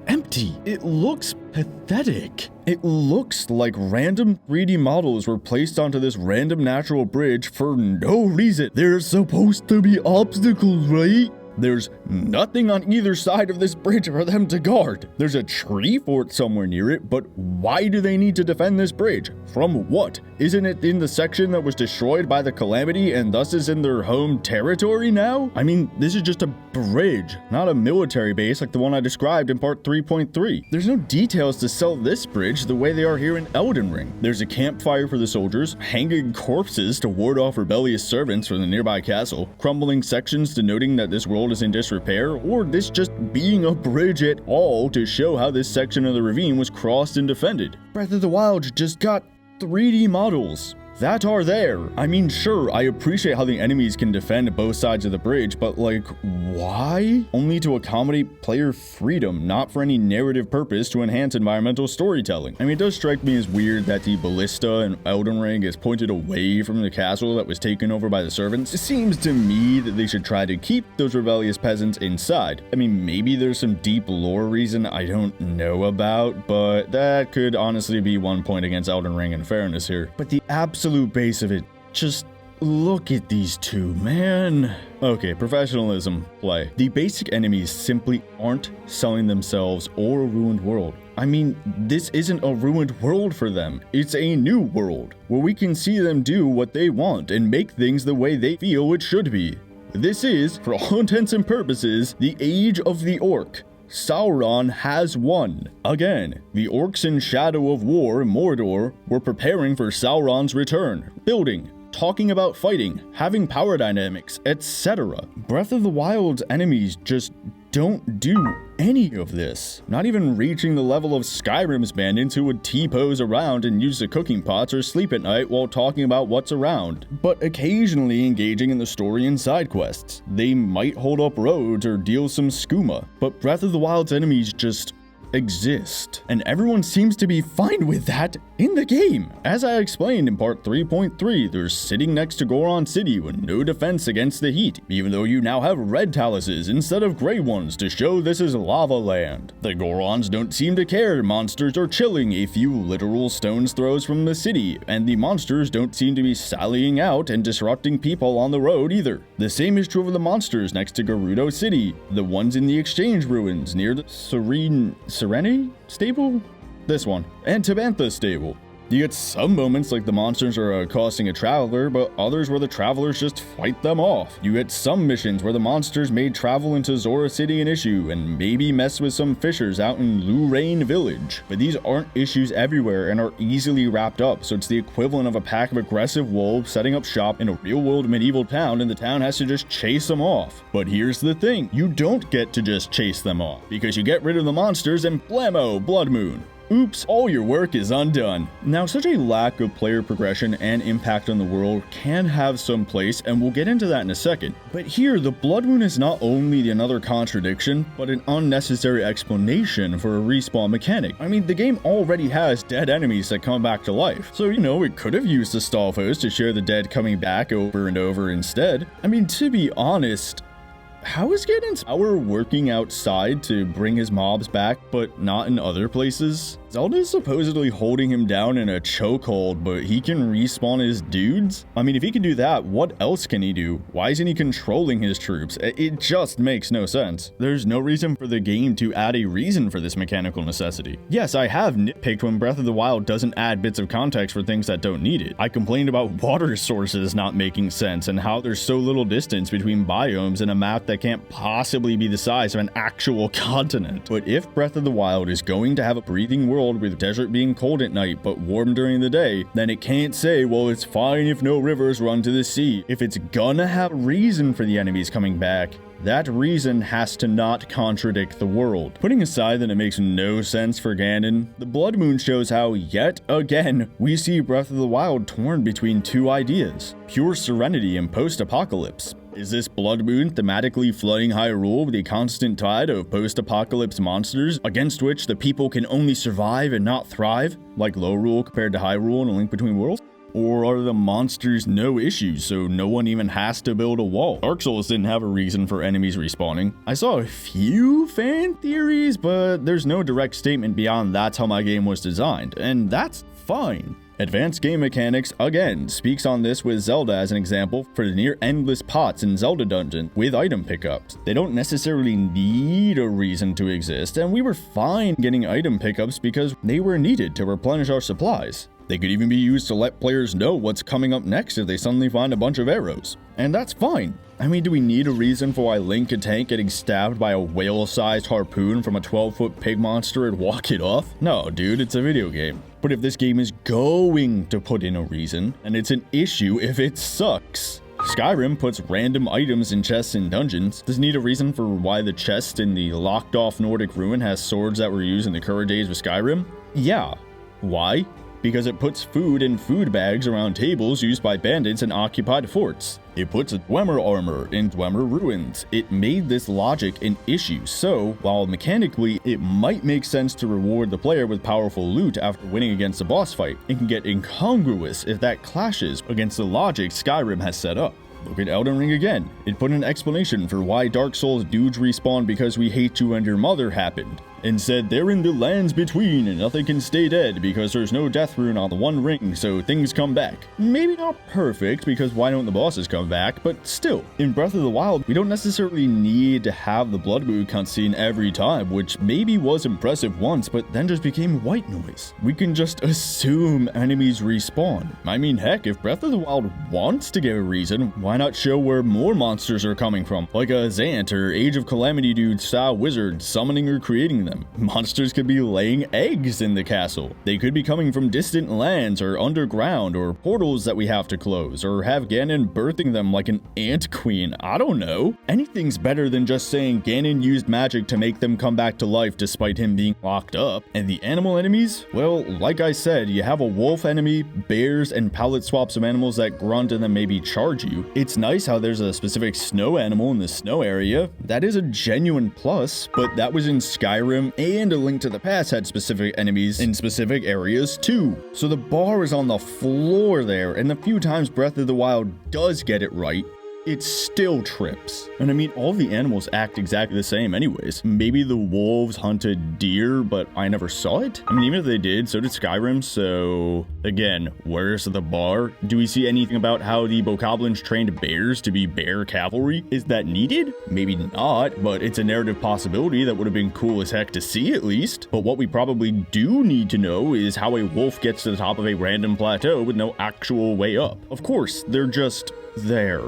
empty. It looks pathetic. It looks like random 3D models were placed onto this random natural bridge for no reason. There's supposed to be obstacles, right? There's nothing on either side of this bridge for them to guard. There's a tree fort somewhere near it, but why do they need to defend this bridge? From what? Isn't it in the section that was destroyed by the calamity and thus is in their home territory now? I mean, this is just a bridge, not a military base like the one I described in part 3.3. There's no details to sell this bridge the way they are here in Elden Ring. There's a campfire for the soldiers, hanging corpses to ward off rebellious servants from the nearby castle, crumbling sections denoting that this world is in disrepair, or this just being a bridge at all to show how this section of the ravine was crossed and defended. Breath of the Wild just got 3D models that are there. I mean, sure, I appreciate how the enemies can defend both sides of the bridge, but like, why? Only to accommodate player freedom, not for any narrative purpose to enhance environmental storytelling. I mean, it does strike me as weird that the ballista in Elden Ring is pointed away from the castle that was taken over by the servants. It seems to me that they should try to keep those rebellious peasants inside. I mean, maybe there's some deep lore reason I don't know about, but that could honestly be one point against Elden Ring in fairness here. But the absolute base of it, just look at these two, man. Okay, professionalism, play. The basic enemies simply aren't selling themselves or a ruined world. I mean, this isn't a ruined world for them. It's a new world where we can see them do what they want and make things the way they feel it should be. This is, for all intents and purposes, the age of the orc. Sauron has won. Again, the orcs in Shadow of War in Mordor were preparing for Sauron's return, building, talking about fighting, having power dynamics, etc. Breath of the Wild's enemies just don't do any of this. Not even reaching the level of Skyrim's bandits who would T-pose around and use the cooking pots or sleep at night while talking about what's around, but occasionally engaging in the story and side quests. They might hold up roads or deal some skooma, but Breath of the Wild's enemies just exist, and everyone seems to be fine with that in the game. As I explained in part 3.3, they're sitting next to Goron City with no defense against the heat, even though you now have red taluses instead of gray ones to show this is lava land. The Gorons don't seem to care monsters are chilling a few literal stone's throws from the city, and the monsters don't seem to be sallying out and disrupting people on the road either. The same is true of the monsters next to Gerudo City, the ones in the exchange ruins near the Serenity stable? This one. And Tabantha stable. You get some moments like the monsters are accosting a traveler, but others where the travelers just fight them off. You get some missions where the monsters made travel into Zora City an issue, and maybe mess with some fishers out in Luraine Village. But these aren't issues everywhere and are easily wrapped up, so it's the equivalent of a pack of aggressive wolves setting up shop in a real-world medieval town, and the town has to just chase them off. But here's the thing, you don't get to just chase them off, because you get rid of the monsters and blammo, Bloodmoon. Oops, all your work is undone. Now, such a lack of player progression and impact on the world can have some place, and we'll get into that in a second. But here, the Bloodmoon is not only another contradiction, but an unnecessary explanation for a respawn mechanic. I mean, the game already has dead enemies that come back to life. So, you know, it could have used the Stalfos to show the dead coming back over and over instead. I mean, to be honest, how is Ganon's power working outside to bring his mobs back, but not in other places? Zelda is supposedly holding him down in a chokehold, but he can respawn his dudes? I mean, if he can do that, what else can he do? Why isn't he controlling his troops? It just makes no sense. There's no reason for the game to add a reason for this mechanical necessity. Yes, I have nitpicked when Breath of the Wild doesn't add bits of context for things that don't need it. I complained about water sources not making sense and how there's so little distance between biomes in a map that can't possibly be the size of an actual continent. But if Breath of the Wild is going to have a breathing world with desert being cold at night but warm during the day, then it can't say, well, it's fine if no rivers run to the sea. If it's gonna have a reason for the enemies coming back, that reason has to not contradict the world. Putting aside that it makes no sense for Ganon, the Bloodmoon shows how, yet again, we see Breath of the Wild torn between two ideas: pure serenity and post-apocalypse. Is this Bloodmoon thematically flooding Hyrule with a constant tide of post-apocalypse monsters against which the people can only survive and not thrive, like Lorule compared to Hyrule in A Link Between Worlds? Or are the monsters no issues, so no one even has to build a wall? Dark Souls didn't have a reason for enemies respawning. I saw a few fan theories, but there's no direct statement beyond that's how my game was designed, and that's fine. Advanced game mechanics, again, speaks on this with Zelda as an example for the near endless pots in Zelda Dungeon with item pickups. They don't necessarily need a reason to exist, and we were fine getting item pickups because they were needed to replenish our supplies. They could even be used to let players know what's coming up next if they suddenly find a bunch of arrows. And that's fine. I mean, do we need a reason for why Link could tank getting stabbed by a whale-sized harpoon from a 12-foot pig monster and walk it off? No, dude, it's a video game. But if this game is going to put in a reason, and it's an issue if it sucks. Skyrim puts random items in chests in dungeons. Does it need a reason for why the chest in the locked-off Nordic ruin has swords that were used in the current days of Skyrim? Yeah. Why? Because it puts food in food bags around tables used by bandits in occupied forts. It puts Dwemer armor in Dwemer ruins. It made this logic an issue, so while mechanically it might make sense to reward the player with powerful loot after winning against a boss fight, it can get incongruous if that clashes against the logic Skyrim has set up. Look at Elden Ring again. It put an explanation for why Dark Souls dudes respawn because we hate you and your mother happened, and said they're in the lands between and nothing can stay dead because there's no death rune on the One Ring, so things come back. Maybe not perfect, because why don't the bosses come back, but still. In Breath of the Wild, we don't necessarily need to have the Bloodmoon cutscene every time, which maybe was impressive once, but then just became white noise. We can just assume enemies respawn. I mean, heck, if Breath of the Wild wants to give a reason, why not show where more monsters are coming from, like a Zant or Age of Calamity dude style wizard summoning or creating them. Monsters could be laying eggs in the castle. They could be coming from distant lands or underground or portals that we have to close, or have Ganon birthing them like an ant queen. I don't know. Anything's better than just saying Ganon used magic to make them come back to life despite him being locked up. And the animal enemies? Well, like I said, you have a wolf enemy, bears, and palette swaps of animals that grunt and then maybe charge you. It's nice how there's a specific snow animal in the snow area. That is a genuine plus, but that was in Skyrim, and A Link to the Past had specific enemies in specific areas too. So the bar is on the floor there, and the few times Breath of the Wild does get it right, it still trips. And I mean, all the animals act exactly the same anyways. Maybe the wolves hunted deer, but I never saw it. I mean, even if they did, so did Skyrim, so again, where's the bar? Do we see anything about how the bokoblins trained bears to be bear cavalry? Is that needed? Maybe not, but it's a narrative possibility that would have been cool as heck to see at least. But what we probably do need to know is how a wolf gets to the top of a random plateau with no actual way up. Of course, they're just there.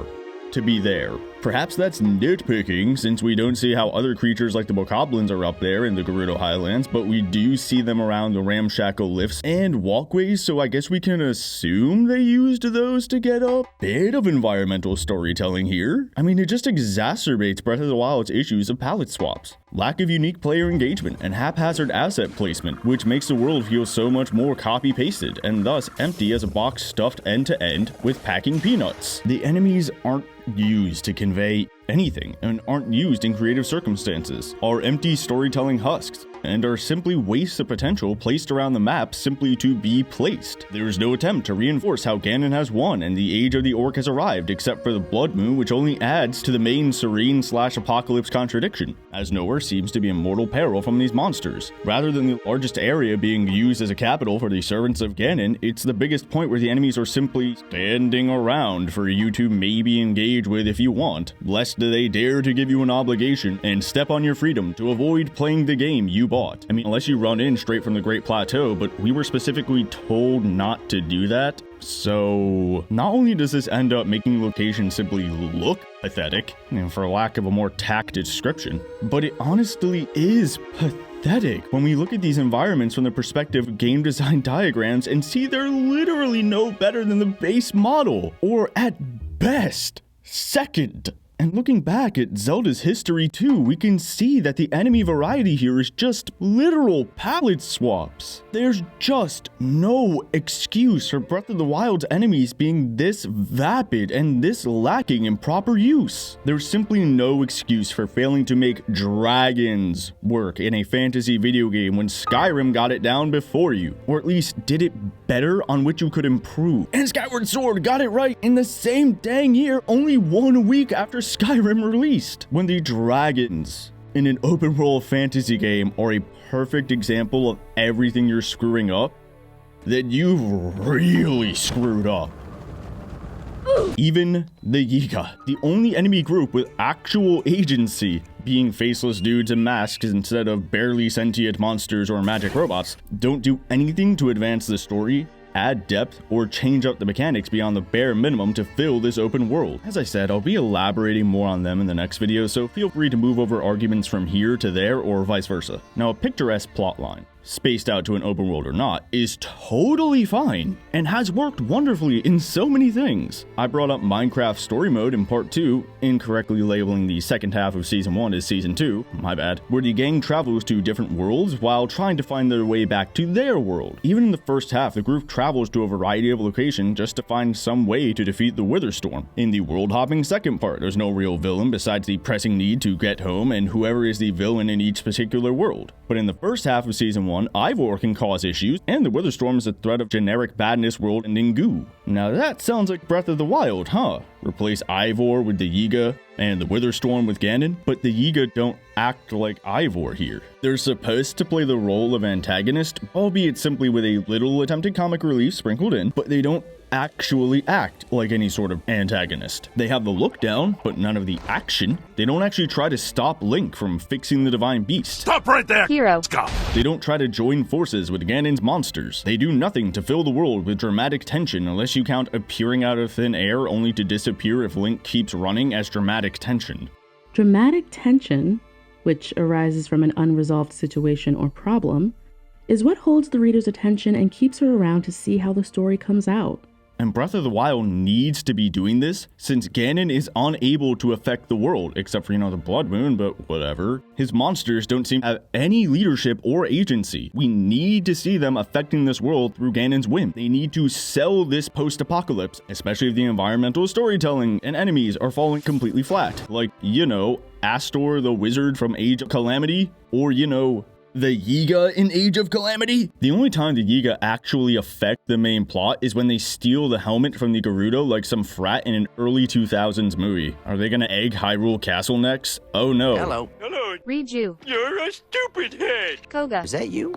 To be there. Perhaps that's nitpicking, since we don't see how other creatures like the bokoblins are up there in the Gerudo Highlands, but we do see them around the ramshackle lifts and walkways, so I guess we can assume they used those to get up. Bit of environmental storytelling here. I mean, it just exacerbates Breath of the Wild's issues of palette swaps, lack of unique player engagement, and haphazard asset placement, which makes the world feel so much more copy-pasted, and thus empty as a box stuffed end-to-end with packing peanuts. The enemies aren't used to convey anything and aren't used in creative circumstances, are empty storytelling husks, and are simply wastes of potential placed around the map simply to be placed. There is no attempt to reinforce how Ganon has won and the age of the orc has arrived, except for the Bloodmoon, which only adds to the main serene/apocalypse contradiction, as nowhere seems to be in mortal peril from these monsters. Rather than the largest area being used as a capital for the servants of Ganon, it's the biggest point where the enemies are simply standing around for you to maybe engage with if you want, lest they dare to give you an obligation and step on your freedom to avoid playing the game you bought. I mean, unless you run in straight from the Great Plateau, but we were specifically told not to do that. So, not only does this end up making the location simply look pathetic, for lack of a more tact description, but it honestly is pathetic when we look at these environments from the perspective of game design diagrams and see they're literally no better than the base model, or at best, second. And looking back at Zelda's history too, we can see that the enemy variety here is just literal palette swaps. There's just no excuse for Breath of the Wild's enemies being this vapid and this lacking in proper use. There's simply no excuse for failing to make dragons work in a fantasy video game when Skyrim got it down before you, or at least did it better, on which you could improve. And Skyward Sword got it right in the same dang year, only 1 week after Skyrim released, when the dragons in an open world fantasy game are a perfect example of everything you're screwing up, then you've really screwed up. Even the Yiga, the only enemy group with actual agency, being faceless dudes in masks instead of barely sentient monsters or magic robots, don't do anything to advance the story, add depth, or change up the mechanics beyond the bare minimum to fill this open world. As I said, I'll be elaborating more on them in the next video, so feel free to move over arguments from here to there or vice versa. Now, a picturesque plotline, spaced out to an open world or not, is totally fine and has worked wonderfully in so many things. I brought up Minecraft story mode in part 2, incorrectly labeling the second half of season 1 as season 2, my bad, where the gang travels to different worlds while trying to find their way back to their world. Even in the first half, the group travels to a variety of locations just to find some way to defeat the Witherstorm. In the world hopping second part, there's no real villain besides the pressing need to get home and whoever is the villain in each particular world. But in the first half of season 1, Ivor can cause issues, and the Witherstorm is a threat of generic badness world ending goo. Now that sounds like Breath of the Wild, huh? Replace Ivor with the Yiga and the Witherstorm with Ganon, but the Yiga don't act like Ivor here. They're supposed to play the role of antagonist, albeit simply with a little attempted comic relief sprinkled in, but they don't actually act like any sort of antagonist. They have the look down, but none of the action. They don't actually try to stop Link from fixing the Divine Beast. Stop right there! Hero. Stop! They don't try to join forces with Ganon's monsters. They do nothing to fill the world with dramatic tension unless you count appearing out of thin air only to disappear if Link keeps running as dramatic tension. Dramatic tension, which arises from an unresolved situation or problem, is what holds the reader's attention and keeps her around to see how the story comes out. And Breath of the Wild needs to be doing this since Ganon is unable to affect the world, except for, the Bloodmoon, but whatever. His monsters don't seem to have any leadership or agency. We need to see them affecting this world through Ganon's whim. They need to sell this post-apocalypse, especially if the environmental storytelling and enemies are falling completely flat. Like, Astor the Wizard from Age of Calamity, or, the Yiga in Age of Calamity? The only time the Yiga actually affect the main plot is when they steal the helmet from the Gerudo like some frat in an early 2000s movie. Are they gonna egg Hyrule Castle next? Oh no. Hello. Hello, Riju. you're a stupid head! Koga. Is that you?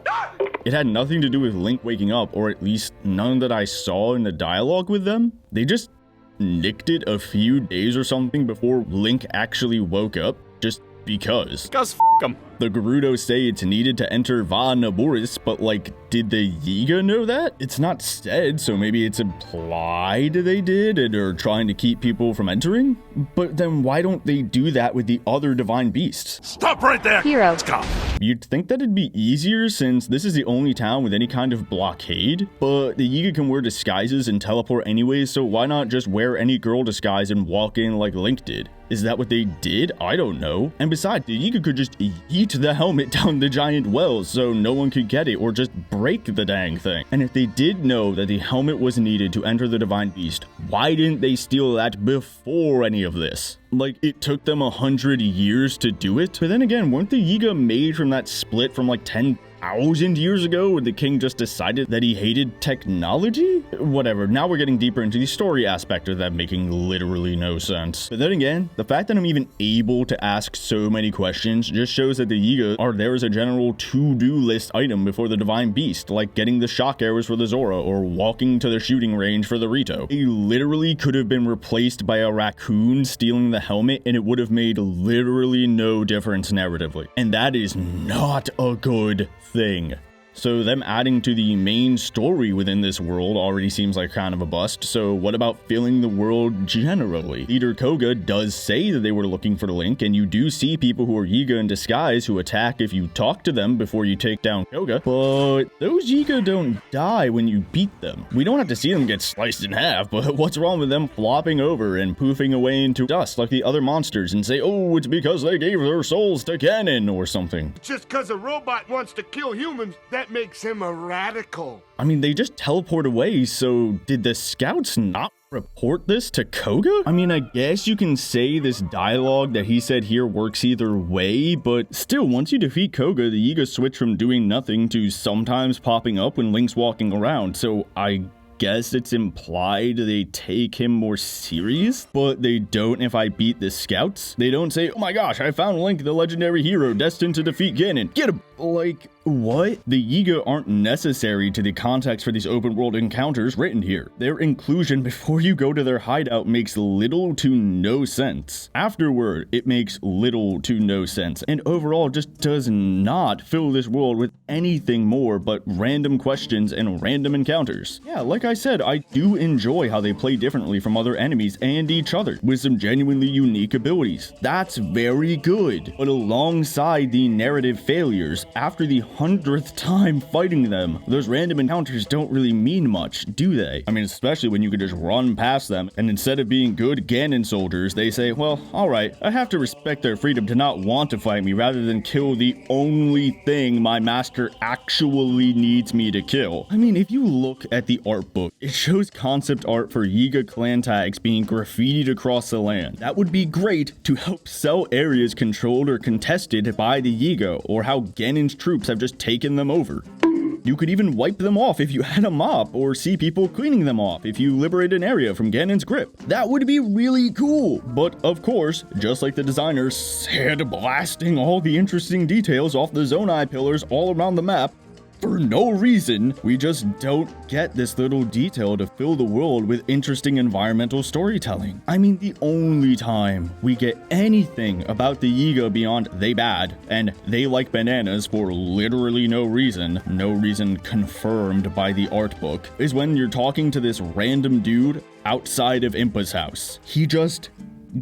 It had nothing to do with Link waking up, or at least none that I saw in the dialogue with them. They just nicked it a few days or something before Link actually woke up, just because. Because f*** 'em. The Gerudo say it's needed to enter Va Naboris, but did the Yiga know that? It's not said, so maybe it's implied they did and are trying to keep people from entering? But then why don't they do that with the other divine beasts? Stop right there! Hero. Stop! You'd think that it'd be easier since this is the only town with any kind of blockade, but the Yiga can wear disguises and teleport anyways, so why not just wear any girl disguise and walk in like Link did? Is that what they did? I don't know. And besides, the Yiga could just yeet the helmet down the giant wells so no one could get it, or just break the dang thing. And if they did know that the helmet was needed to enter the Divine Beast, why didn't they steal that before any of this? Like, it took them 100 years to do it. But then again, weren't the Yiga made from that split from like 10,000 years ago when the king just decided that he hated technology? Whatever, now we're getting deeper into the story aspect of that making literally no sense. But then again, the fact that I'm even able to ask so many questions just shows that the Yiga are there as a general to-do list item before the divine beast, like getting the shock arrows for the Zora or walking to the shooting range for the Rito. They literally could have been replaced by a raccoon stealing the helmet and it would have made literally no difference narratively. And that is not a good thing. So them adding to the main story within this world already seems like kind of a bust, so what about filling the world generally? Leader Koga does say that they were looking for Link, and you do see people who are Yiga in disguise who attack if you talk to them before you take down Koga, but those Yiga don't die when you beat them. We don't have to see them get sliced in half, but what's wrong with them flopping over and poofing away into dust like the other monsters and say, oh, it's because they gave their souls to Ganon or something? Just because a robot wants to kill humans, that makes him a radical. I mean, they just teleport away, so did the scouts not report this to Koga? I mean, I guess you can say this dialogue that he said here works either way, but still, once you defeat Koga, the Yiga switch from doing nothing to sometimes popping up when Link's walking around, so I guess it's implied they take him more serious, but they don't if I beat the scouts. They don't say, oh my gosh, I found Link, the legendary hero destined to defeat Ganon. Get him! Like, what? The Yiga aren't necessary to the context for these open world encounters written here. Their inclusion before you go to their hideout makes little to no sense. Afterward, it makes little to no sense, and overall just does not fill this world with anything more but random questions and random encounters. Yeah, like I said, I do enjoy how they play differently from other enemies and each other, with some genuinely unique abilities. That's very good. But alongside the narrative failures, after the 100th time fighting them, those random encounters don't really mean much, do they? I mean, especially when you could just run past them, and instead of being good Ganon soldiers, they say, well, alright, I have to respect their freedom to not want to fight me rather than kill the only thing my master actually needs me to kill. I mean, if you look at the art book, it shows concept art for Yiga clan tags being graffitied across the land. That would be great to help sell areas controlled or contested by the Yiga, or how Ganon's troops have just taken them over. You could even wipe them off if you had a mop, or see people cleaning them off if you liberate an area from Ganon's grip. That would be really cool. But of course, just like the designers said, blasting all the interesting details off the Zonai pillars all around the map, for no reason, we just don't get this little detail to fill the world with interesting environmental storytelling. I mean, the only time we get anything about the Yiga beyond they bad, and they like bananas for literally no reason confirmed by the art book, is when you're talking to this random dude outside of Impa's house. He just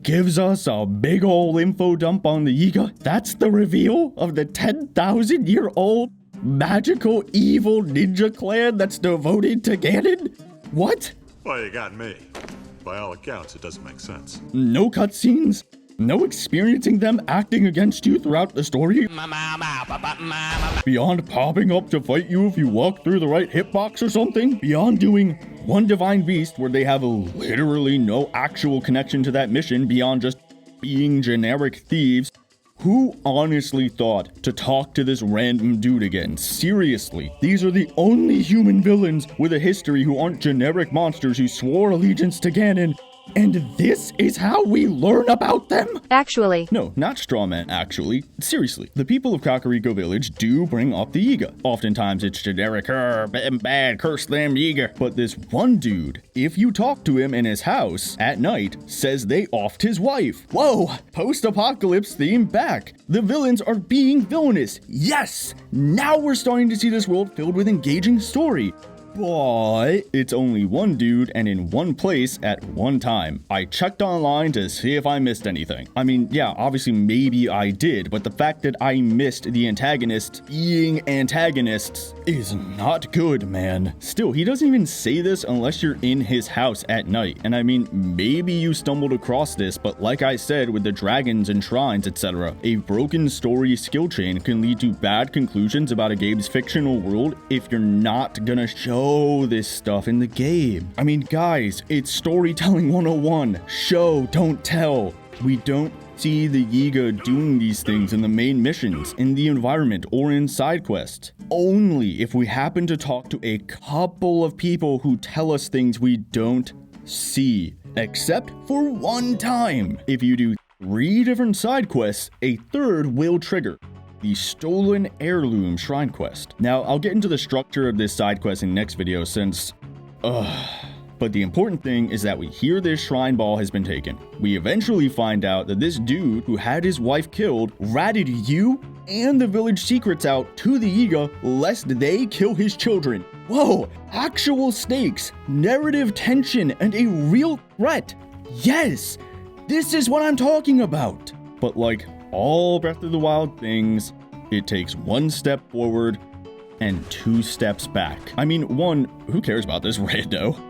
gives us a big ol' info dump on the Yiga. That's the reveal of the 10,000-year-old magical evil ninja clan that's devoted to Ganon? What? Well, you got me. By all accounts, it doesn't make sense. No cutscenes? No experiencing them acting against you throughout the story? Beyond popping up to fight you if you walk through the right hitbox or something? Beyond doing one divine beast where they have literally no actual connection to that mission beyond just being generic thieves? Who honestly thought to talk to this random dude again? Seriously, these are the only human villains with a history who aren't generic monsters who swore allegiance to Ganon. And this is how we learn about them? Actually. No, not Strawman, actually. Seriously, the people of Kakariko Village do bring up the Yiga. Oftentimes it's generic, bad, curse them Yiga. But this one dude, if you talk to him in his house at night, says they offed his wife. Whoa, post-apocalypse theme back. The villains are being villainous. Yes, now we're starting to see this world filled with engaging story. But it's only one dude and in one place at one time. I checked online to see if I missed anything. I mean, yeah, obviously maybe I did, but the fact that I missed the antagonists being antagonists is not good, man. Still, he doesn't even say this unless you're in his house at night. And I mean, maybe you stumbled across this, but like I said with the dragons and shrines, etc., a broken story skill chain can lead to bad conclusions about a game's fictional world if you're not gonna show this stuff in the game. I mean, guys, it's storytelling 101. Show, don't tell. We don't see the Yiga doing these things in the main missions, in the environment, or in side quests. Only if we happen to talk to a couple of people who tell us things we don't see. Except for one time. If you do 3 different side quests, a third will trigger. The Stolen Heirloom Shrine Quest. Now, I'll get into the structure of this side quest in the next video since... But the important thing is that we hear this shrine ball has been taken. We eventually find out that this dude who had his wife killed ratted you and the village secrets out to the Yiga lest they kill his children. Whoa, actual stakes, narrative tension, and a real threat. Yes, this is what I'm talking about. But like all Breath of the Wild things, it takes 1 step forward and 2 steps back. I mean, 1, who cares about this rando?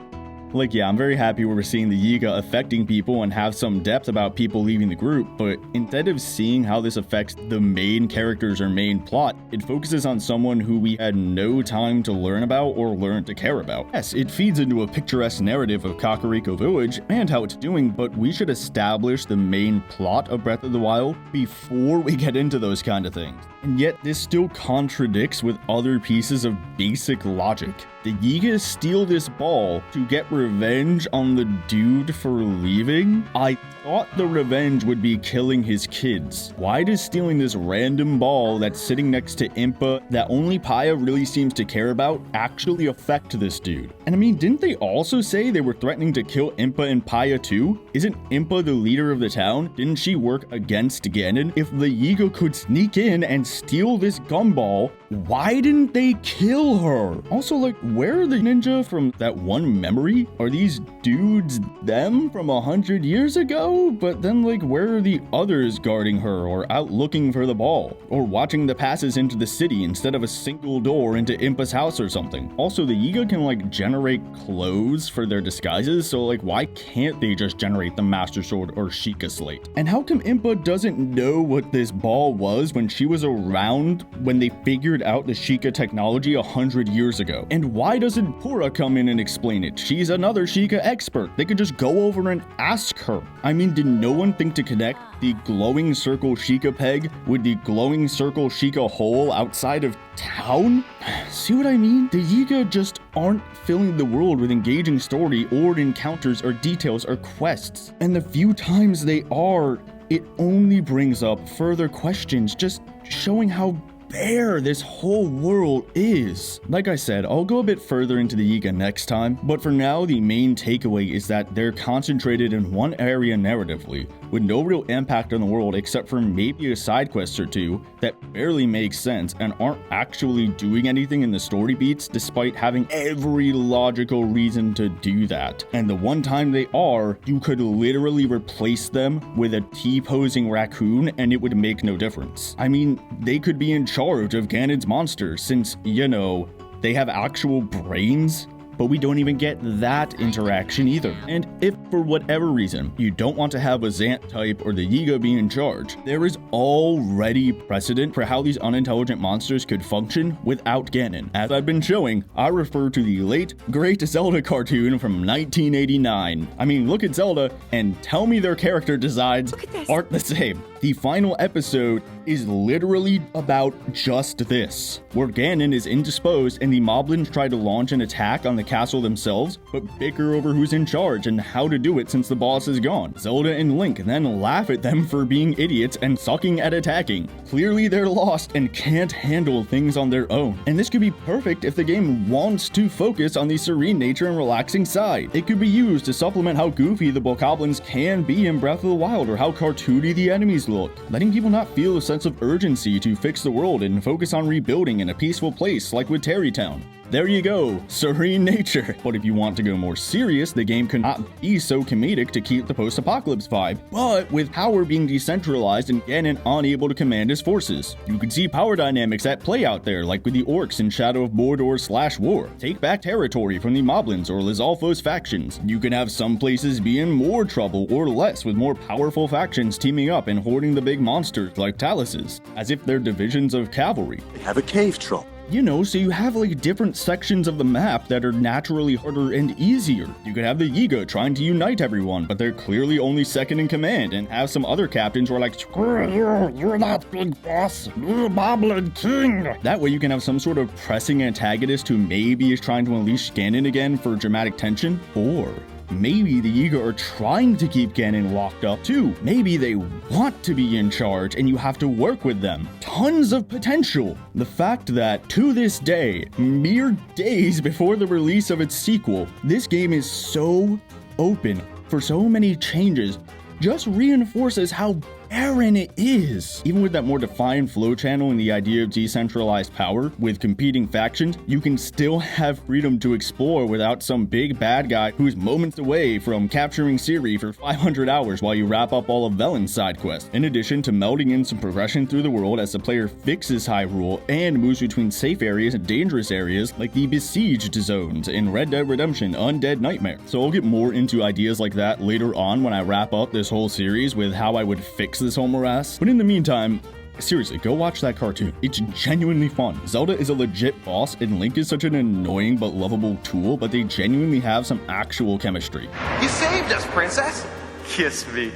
Like, yeah, I'm very happy we're seeing the Yiga affecting people and have some depth about people leaving the group, but instead of seeing how this affects the main characters or main plot, it focuses on someone who we had no time to learn about or learn to care about. Yes, it feeds into a picturesque narrative of Kakariko Village and how it's doing, but we should establish the main plot of Breath of the Wild before we get into those kind of things. And yet this still contradicts with other pieces of basic logic. The Yiga steal this ball to get revenge on the dude for leaving? I thought the revenge would be killing his kids. Why does stealing this random ball that's sitting next to Impa that only Paya really seems to care about actually affect this dude? And I mean, didn't they also say they were threatening to kill Impa and Paya too? Isn't Impa the leader of the town? Didn't she work against Ganon? If the Yiga could sneak in and steal this gumball, why didn't they kill her? Also, like, where are the ninja from that one memory? Are these dudes them from 100 years ago? But then, like, where are the others guarding her or out looking for the ball? Or watching the passes into the city instead of a single door into Impa's house or something? Also, the Yiga can, like, generate clothes for their disguises, so, like, why can't they just generate the Master Sword or Sheikah Slate? And how come Impa doesn't know what this ball was when she was around when they figured out the Sheikah technology 100 years ago? And why doesn't Pura come in and explain it? She's another Sheikah expert. They could just go over and ask her. I mean, did no one think to connect the glowing circle Sheikah peg with the glowing circle Sheikah hole outside of town? See what I mean? The Yiga just aren't filling the world with engaging story or encounters or details or quests. And the few times they are, it only brings up further questions, just showing how bare this whole world is. Like I said, I'll go a bit further into the Yiga next time, but for now the main takeaway is that they're concentrated in one area narratively, with no real impact on the world except for maybe a side quest or two that barely makes sense and aren't actually doing anything in the story beats despite having every logical reason to do that. And the one time they are, you could literally replace them with a T-posing raccoon and it would make no difference. I mean, they could be in charge of Ganon's monsters since, you know, they have actual brains, but we don't even get that interaction either. And if for whatever reason you don't want to have a Zant type or the Yiga be in charge, there is already precedent for how these unintelligent monsters could function without Ganon. As I've been showing, I refer to the late great Zelda cartoon from 1989. I mean, look at Zelda and tell me their character designs aren't the same. The final episode is literally about just this, where Ganon is indisposed and the moblins try to launch an attack on the castle themselves, but bicker over who's in charge and how to do it since the boss is gone. Zelda and Link then laugh at them for being idiots and sucking at attacking. Clearly they're lost and can't handle things on their own. And this could be perfect if the game wants to focus on the serene nature and relaxing side. It could be used to supplement how goofy the bokoblins can be in Breath of the Wild or how cartoony the enemies look, letting people not feel a sense of urgency to fix the world and focus on rebuilding in a peaceful place like with Terrytown. There you go, serene nature. But if you want to go more serious, the game could not be so comedic to keep the post-apocalypse vibe, but with power being decentralized and Ganon unable to command his forces. You could see power dynamics at play out there, like with the orcs in Shadow of Mordor/War. Take back territory from the moblins or Lizalfo's factions. You can have some places be in more trouble or less with more powerful factions teaming up and hoarding the big monsters like Taluses, as if they're divisions of cavalry. They have a cave troll. You know, so you have like different sections of the map that are naturally harder and easier. You could have the Yiga trying to unite everyone, but they're clearly only second in command, and have some other captains who are like, screw you, you're not big boss, you're Moblin King. That way you can have some sort of pressing antagonist who maybe is trying to unleash Ganon again for dramatic tension, or maybe the Yiga are trying to keep Ganon locked up too. Maybe they want to be in charge and you have to work with them. Tons of potential. The fact that, to this day, mere days before the release of its sequel, this game is so open for so many changes just reinforces how barren it is. Even with that more defined flow channel and the idea of decentralized power with competing factions, you can still have freedom to explore without some big bad guy who's moments away from capturing Ciri for 500 hours while you wrap up all of Velen's side quests. In addition to melding in some progression through the world as the player fixes Hyrule and moves between safe areas and dangerous areas like the besieged zones in Red Dead Redemption Undead Nightmare. So I'll get more into ideas like that later on when I wrap up this whole series with how I would fix this whole morass. But in the meantime, seriously, go watch that cartoon. It's genuinely fun. Zelda is a legit boss, and Link is such an annoying but lovable tool, but they genuinely have some actual chemistry. You saved us, princess! Kiss me.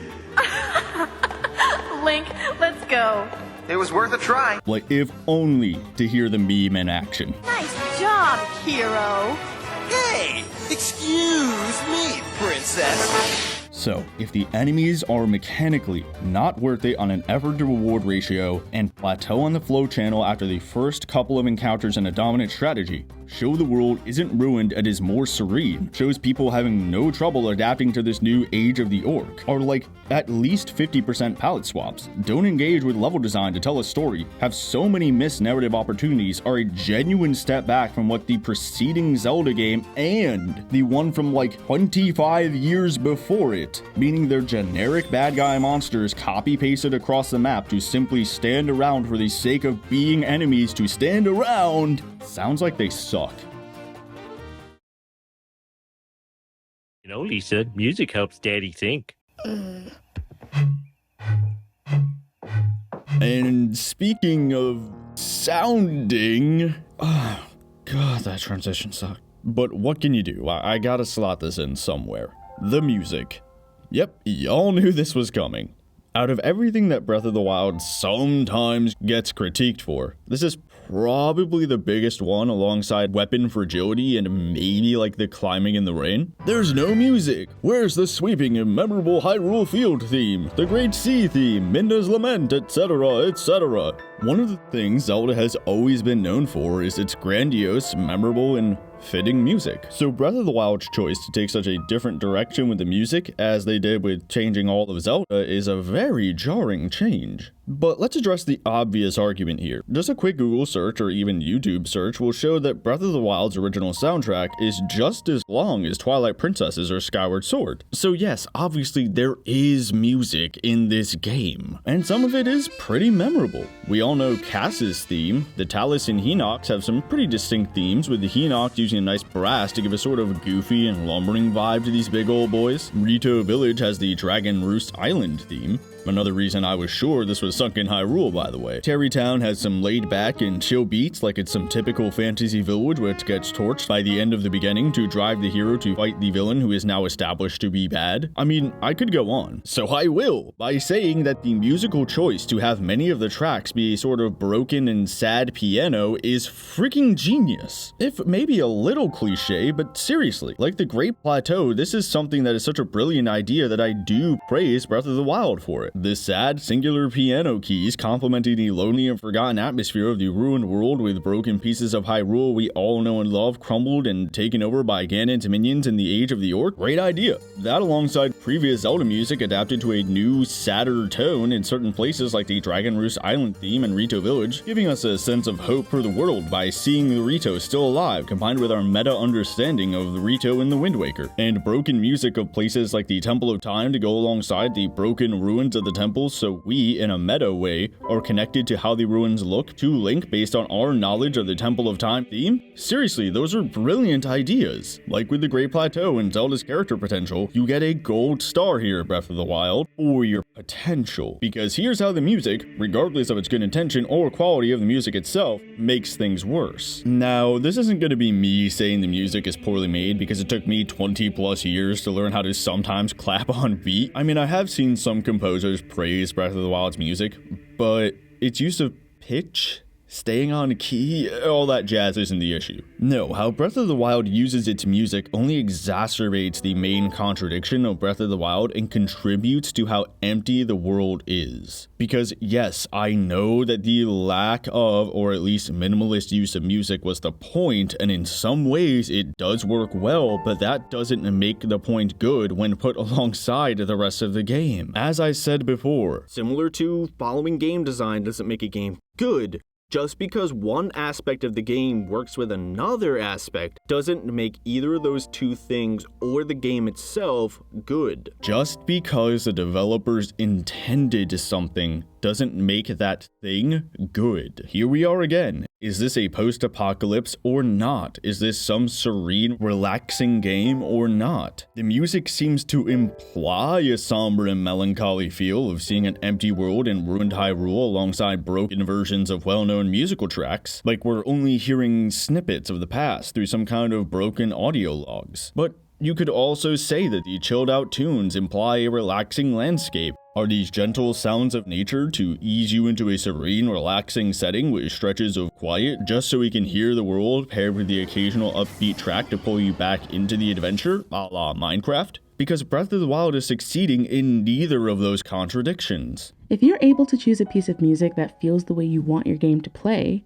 Link, let's go. It was worth a try. Like, if only to hear the meme in action. Nice job, hero. Hey, excuse me, princess. So, if the enemies are mechanically not worth it on an effort to reward ratio and plateau on the flow channel after the first couple of encounters in a dominant strategy, show the world isn't ruined and is more serene, shows people having no trouble adapting to this new age of the orc, are like at least 50% palette swaps, don't engage with level design to tell a story, have so many missed narrative opportunities, are a genuine step back from what the preceding Zelda game and the one from like 25 years before it, meaning they're generic bad guy monsters copy-pasted across the map to simply stand around for the sake of being enemies to stand around, sounds like they suck. You know, Lisa, music helps Daddy think. And speaking of sounding, oh, God, that transition sucked. But what can you do? I gotta slot this in somewhere. The music. Yep, y'all knew this was coming. Out of everything that Breath of the Wild sometimes gets critiqued for, this is probably the biggest one alongside weapon fragility and maybe like the climbing in the rain. There's no music. Where's the sweeping and memorable Hyrule Field theme, the Great Sea theme, Minda's Lament, etc., etc.? One of the things Zelda has always been known for is its grandiose, memorable, and fitting music. So Breath of the Wild's choice to take such a different direction with the music, as they did with changing all of Zelda, is a very jarring change. But let's address the obvious argument here. Just a quick Google search or even YouTube search will show that Breath of the Wild's original soundtrack is just as long as Twilight Princess's or Skyward Sword. So yes, obviously there is music in this game, and some of it is pretty memorable. We all know Cass's theme. The Talus and Hinox have some pretty distinct themes, with the Hinox using a nice brass to give a sort of goofy and lumbering vibe to these big old boys. Rito Village has the Dragon Roost Island theme. Another reason I was sure this was sunk in Hyrule, by the way. Terrytown has some laid back and chill beats like it's some typical fantasy village which gets torched by the end of the beginning to drive the hero to fight the villain who is now established to be bad. I mean, I could go on. So I will, by saying that the musical choice to have many of the tracks be a sort of broken and sad piano is freaking genius. If maybe a little cliche, but seriously, like the Great Plateau, this is something that is such a brilliant idea that I do praise Breath of the Wild for it. The sad singular piano keys complementing the lonely and forgotten atmosphere of the ruined world with broken pieces of Hyrule we all know and love crumbled and taken over by Ganon's minions in the Age of the Orc. Great idea. That alongside previous Zelda music adapted to a new, sadder tone in certain places like the Dragon Roost Island theme and Rito Village, giving us a sense of hope for the world by seeing the Rito still alive, combined with our meta understanding of the Rito in the Wind Waker. And broken music of places like the Temple of Time to go alongside the broken ruins of the temples so we, in a meta way, are connected to how the ruins look to Link based on our knowledge of the Temple of Time theme? Seriously, those are brilliant ideas. Like with the Great Plateau and Zelda's character potential, you get a gold star here, Breath of the Wild, for your potential. Because here's how the music, regardless of its good intention or quality of the music itself, makes things worse. Now, this isn't going to be me saying the music is poorly made because it took me 20 plus years to learn how to sometimes clap on beat. I mean, I have seen some composers praise Breath of the Wild's music, but its use of pitch, staying on key, all that jazz isn't the issue. No, how Breath of the Wild uses its music only exacerbates the main contradiction of Breath of the Wild and contributes to how empty the world is. Because yes, I know that the lack of, or at least minimalist use of music was the point, and in some ways it does work well, but that doesn't make the point good when put alongside the rest of the game. As I said before, similar to following game design doesn't make a game good. Just because one aspect of the game works with another aspect doesn't make either of those two things or the game itself good. Just because the developers intended something doesn't make that thing good. Here we are again. Is this a post-apocalypse or not? Is this some serene, relaxing game or not? The music seems to imply a somber and melancholy feel of seeing an empty world and ruined Hyrule alongside broken versions of well-known musical tracks, like we're only hearing snippets of the past through some kind of broken audio logs. But you could also say that the chilled-out tunes imply a relaxing landscape. Are these gentle sounds of nature to ease you into a serene, relaxing setting with stretches of quiet just so we can hear the world paired with the occasional upbeat track to pull you back into the adventure, a la Minecraft? Because Breath of the Wild is succeeding in neither of those contradictions. If you're able to choose a piece of music that feels the way you want your game to play,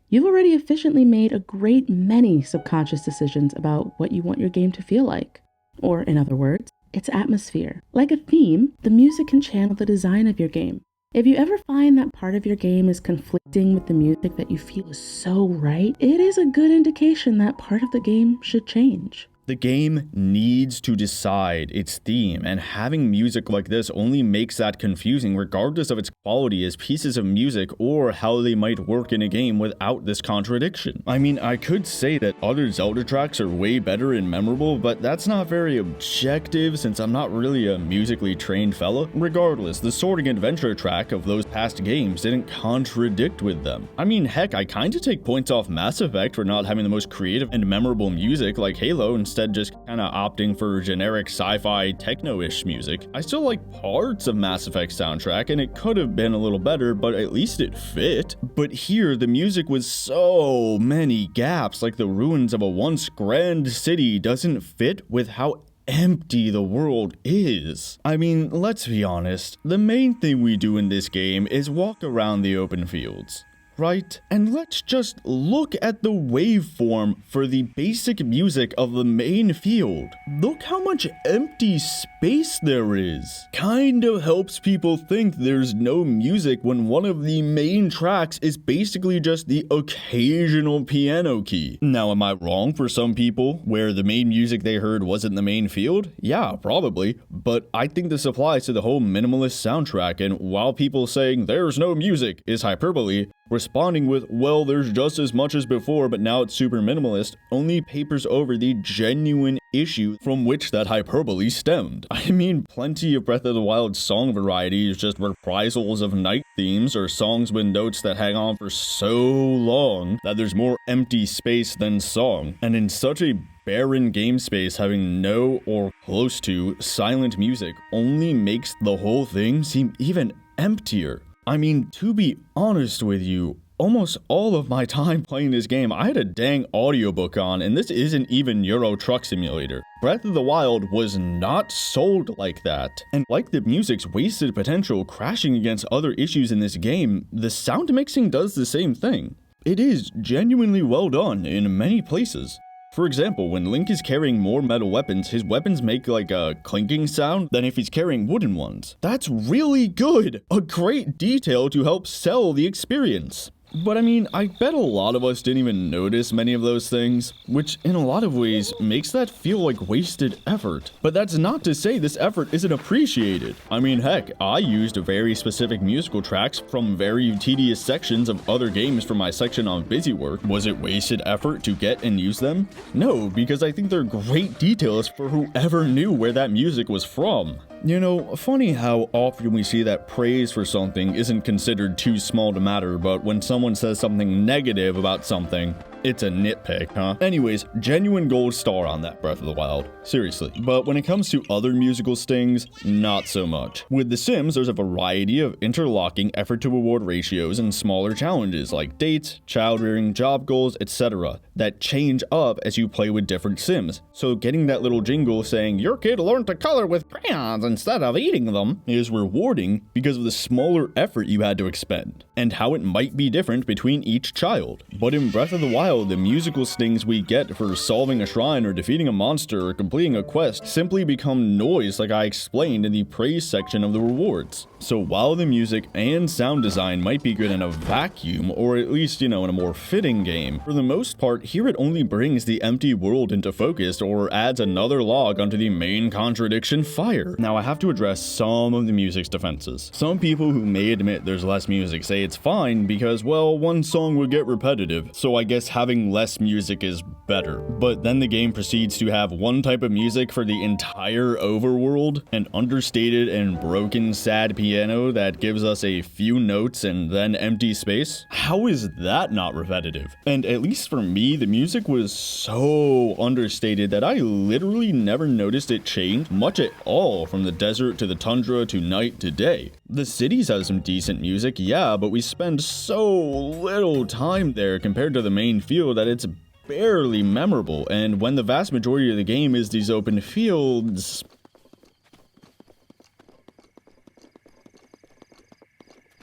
you've already efficiently made a great many subconscious decisions about what you want your game to feel like. Or, in other words, its atmosphere. Like a theme, the music can channel the design of your game. If you ever find that part of your game is conflicting with the music that you feel is so right, it is a good indication that part of the game should change. The game needs to decide its theme, and having music like this only makes that confusing regardless of its quality as pieces of music or how they might work in a game without this contradiction. I mean, I could say that other Zelda tracks are way better and memorable, but that's not very objective since I'm not really a musically trained fella. Regardless, the Sword & Adventure track of those past games didn't contradict with them. I mean, heck, I kinda take points off Mass Effect for not having the most creative and memorable music like Halo, instead just kind of opting for generic sci-fi techno-ish music. I still like parts of Mass Effect soundtrack and it could have been a little better, but at least it fit. But here the music with so many gaps, like the ruins of a once grand city, doesn't fit with how empty the world is. I mean, let's be honest, the main thing we do in this game is walk around the open fields, right? And let's just look at the waveform for the basic music of the main field. Look how much empty space there is. Kind of helps people think there's no music when one of the main tracks is basically just the occasional piano key. Now, am I wrong for some people where the main music they heard wasn't the main field? Yeah, probably. But I think this applies to the whole minimalist soundtrack, and while people saying there's no music is hyperbole, responding with, well, there's just as much as before, but now it's super minimalist, only papers over the genuine issue from which that hyperbole stemmed. I mean, plenty of Breath of the Wild song variety is just reprisals of night themes or songs with notes that hang on for so long that there's more empty space than song. And in such a barren game space, having no or close to silent music only makes the whole thing seem even emptier. I mean, to be honest with you, almost all of my time playing this game, I had a dang audiobook on, and this isn't even Euro Truck Simulator. Breath of the Wild was not sold like that. And like the music's wasted potential crashing against other issues in this game, the sound mixing does the same thing. It is genuinely well done in many places. For example, when Link is carrying more metal weapons, his weapons make like a clinking sound than if he's carrying wooden ones. That's really good! A great detail to help sell the experience. But I mean, I bet a lot of us didn't even notice many of those things, which in a lot of ways makes that feel like wasted effort. But that's not to say this effort isn't appreciated. I mean, heck, I used very specific musical tracks from very tedious sections of other games for my section on busy work. Was it wasted effort to get and use them? No, because I think they're great details for whoever knew where that music was from. You know, funny how often we see that praise for something isn't considered too small to matter, but when someone says something negative about something, it's a nitpick, huh? Anyways, genuine gold star on that Breath of the Wild. Seriously. But when it comes to other musical stings, not so much. With The Sims, there's a variety of interlocking effort to reward ratios and smaller challenges like dates, child rearing, job goals, etc. that change up as you play with different Sims. So getting that little jingle saying, "Your kid learned to color with crayons instead of eating them," is rewarding because of the smaller effort you had to expend, and how it might be different between each child. But in Breath of the Wild, the musical stings we get for solving a shrine or defeating a monster or completing a quest simply become noise, like I explained in the praise section of the rewards. So while the music and sound design might be good in a vacuum, or at least, in a more fitting game, for the most part, here it only brings the empty world into focus or adds another log onto the main contradiction fire. Now I have to address some of the music's defenses. Some people who may admit there's less music say it's fine because, well, one song would get repetitive, so I guess having less music is better. But then the game proceeds to have one type of music for the entire overworld, an understated and broken sad piano that gives us a few notes and then empty space. How is that not repetitive? And at least for me, the music was so understated that I literally never noticed it change much at all from the desert to the tundra to night to day. The cities have some decent music, yeah, but we spend so little time there compared to the main field that it's barely memorable, and when the vast majority of the game is these open fields,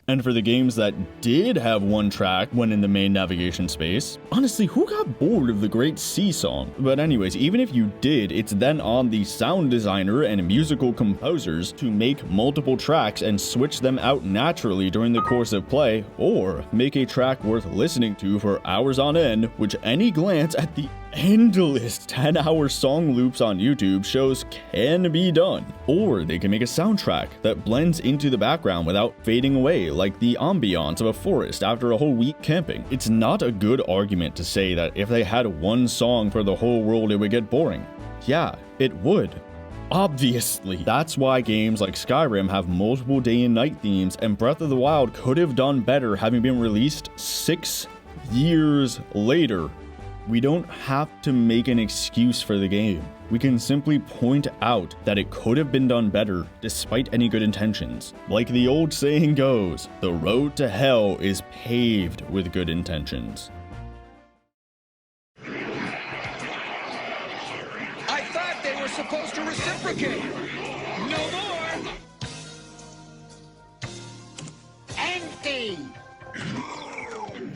and for the games that did have one track when in the main navigation space, honestly, who got bored of the Great Sea Song? But anyways, even if you did, it's then on the sound designer and musical composers to make multiple tracks and switch them out naturally during the course of play, or make a track worth listening to for hours on end, which any glance at the endless 10-hour song loops on YouTube shows can be done. Or they can make a soundtrack that blends into the background without fading away, like the ambiance of a forest after a whole week camping. It's not a good argument to say that if they had one song for the whole world it would get boring. Yeah, it would. Obviously. That's why games like Skyrim have multiple day and night themes, and Breath of the Wild could have done better having been released 6 years later. We don't have to make an excuse for the game. We can simply point out that it could have been done better despite any good intentions. Like the old saying goes, the road to hell is paved with good intentions. I thought they were supposed to reciprocate. No more. Empty.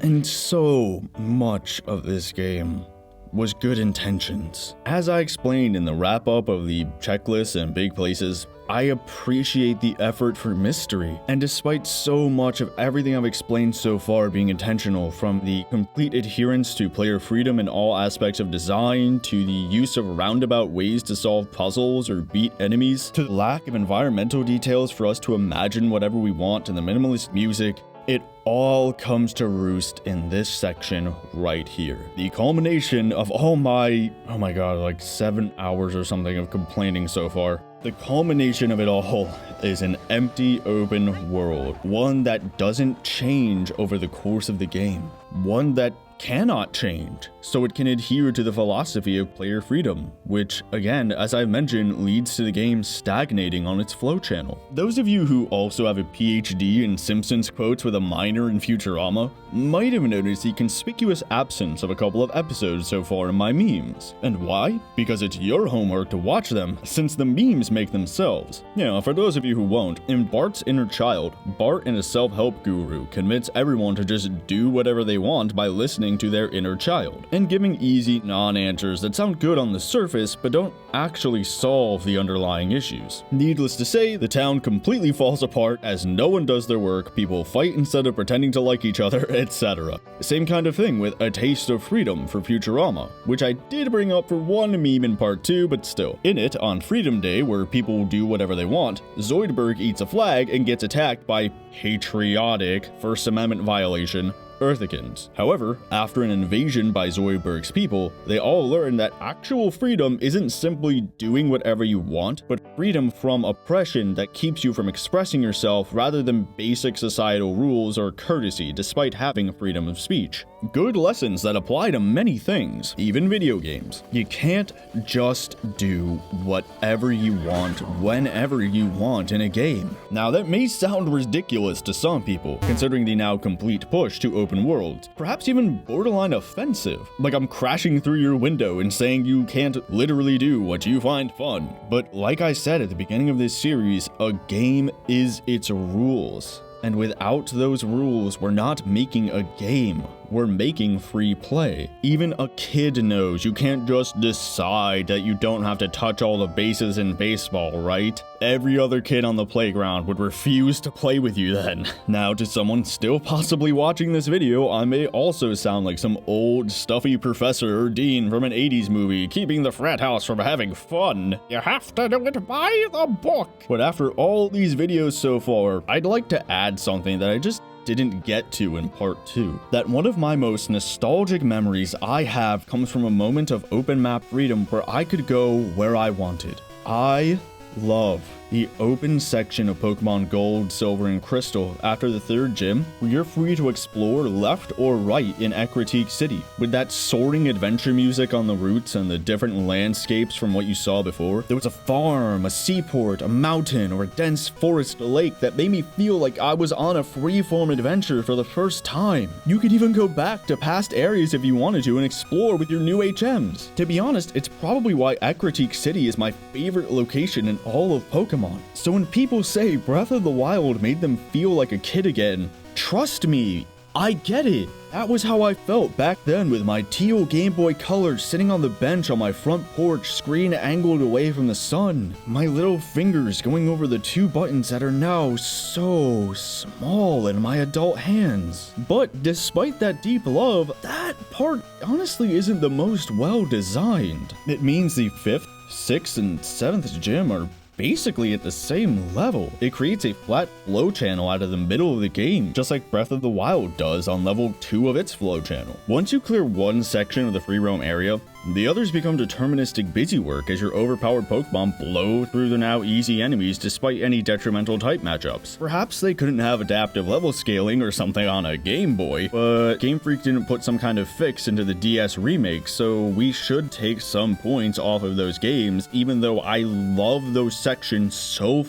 And so much of this game was good intentions. As I explained in the wrap-up of the checklists and big places, I appreciate the effort for mystery. And despite so much of everything I've explained so far being intentional, from the complete adherence to player freedom in all aspects of design, to the use of roundabout ways to solve puzzles or beat enemies, to the lack of environmental details for us to imagine whatever we want, and the minimalist music, it all comes to roost in this section right here. The culmination of all my, oh my god, like 7 hours or something of complaining so far. The culmination of it all is an empty open world. One that doesn't change over the course of the game. One that cannot change, so it can adhere to the philosophy of player freedom, which, again, as I mentioned, leads to the game stagnating on its flow channel. Those of you who also have a PhD in Simpsons quotes with a minor in Futurama might have noticed the conspicuous absence of a couple of episodes so far in my memes. And why? Because it's your homework to watch them, since the memes make themselves. You know, for those of of you who won't, in Bart's Inner Child, Bart and a self-help guru convince everyone to just do whatever they want by listening to their inner child, and giving easy, non-answers that sound good on the surface but don't actually solve the underlying issues. Needless to say, the town completely falls apart as no one does their work, people fight instead of pretending to like each other, etc. Same kind of thing with A Taste of Freedom for Futurama, which I did bring up for one meme in part 2, but still. In it, on Freedom Day, where people do whatever they want, Zoidberg eats a flag and gets attacked by patriotic First Amendment violation Earthicans. However, after an invasion by Zoidberg's people, they all learn that actual freedom isn't simply doing whatever you want, but freedom from oppression that keeps you from expressing yourself rather than basic societal rules or courtesy despite having freedom of speech. Good lessons that apply to many things, even video games. You can't just do whatever you want whenever you want in a game. Now that may sound ridiculous to some people, considering the now complete push to open worlds, perhaps even borderline offensive, like I'm crashing through your window and saying you can't literally do what you find fun. But like I said at the beginning of this series, a game is its rules. And without those rules, we're not making a game. We're making free play. Even a kid knows you can't just decide that you don't have to touch all the bases in baseball, right? Every other kid on the playground would refuse to play with you then. Now, to someone still possibly watching this video, I may also sound like some old stuffy professor or dean from an 80s movie keeping the frat house from having fun. You have to do it by the book. But after all these videos so far, I'd like to add something that I just didn't get to in part 2. That one of my most nostalgic memories I have comes from a moment of open map freedom where I could go where I wanted. I love the open section of Pokemon Gold, Silver, and Crystal after the 3rd gym, where you're free to explore left or right in Ekritique City, with that soaring adventure music on the routes and the different landscapes from what you saw before. There was a farm, a seaport, a mountain, or a dense forest lake that made me feel like I was on a freeform adventure for the first time. You could even go back to past areas if you wanted to and explore with your new HMs. To be honest, it's probably why Ekritique City is my favorite location in all of Pokemon. So when people say Breath of the Wild made them feel like a kid again, trust me, I get it. That was how I felt back then with my teal Game Boy Color sitting on the bench on my front porch, screen angled away from the sun. My little fingers going over the 2 buttons that are now so small in my adult hands. But despite that deep love, that part honestly isn't the most well designed. It means the 5th, 6th, and 7th gym are basically at the same level. It creates a flat flow channel out of the middle of the game, just like Breath of the Wild does on level 2 of its flow channel. Once you clear one section of the free roam area, the others become deterministic busy work as your overpowered Pokemon blow through the now easy enemies despite any detrimental type matchups. Perhaps they couldn't have adaptive level scaling or something on a Game Boy, but Game Freak didn't put some kind of fix into the DS remake, so we should take some points off of those games, even though I love those sections so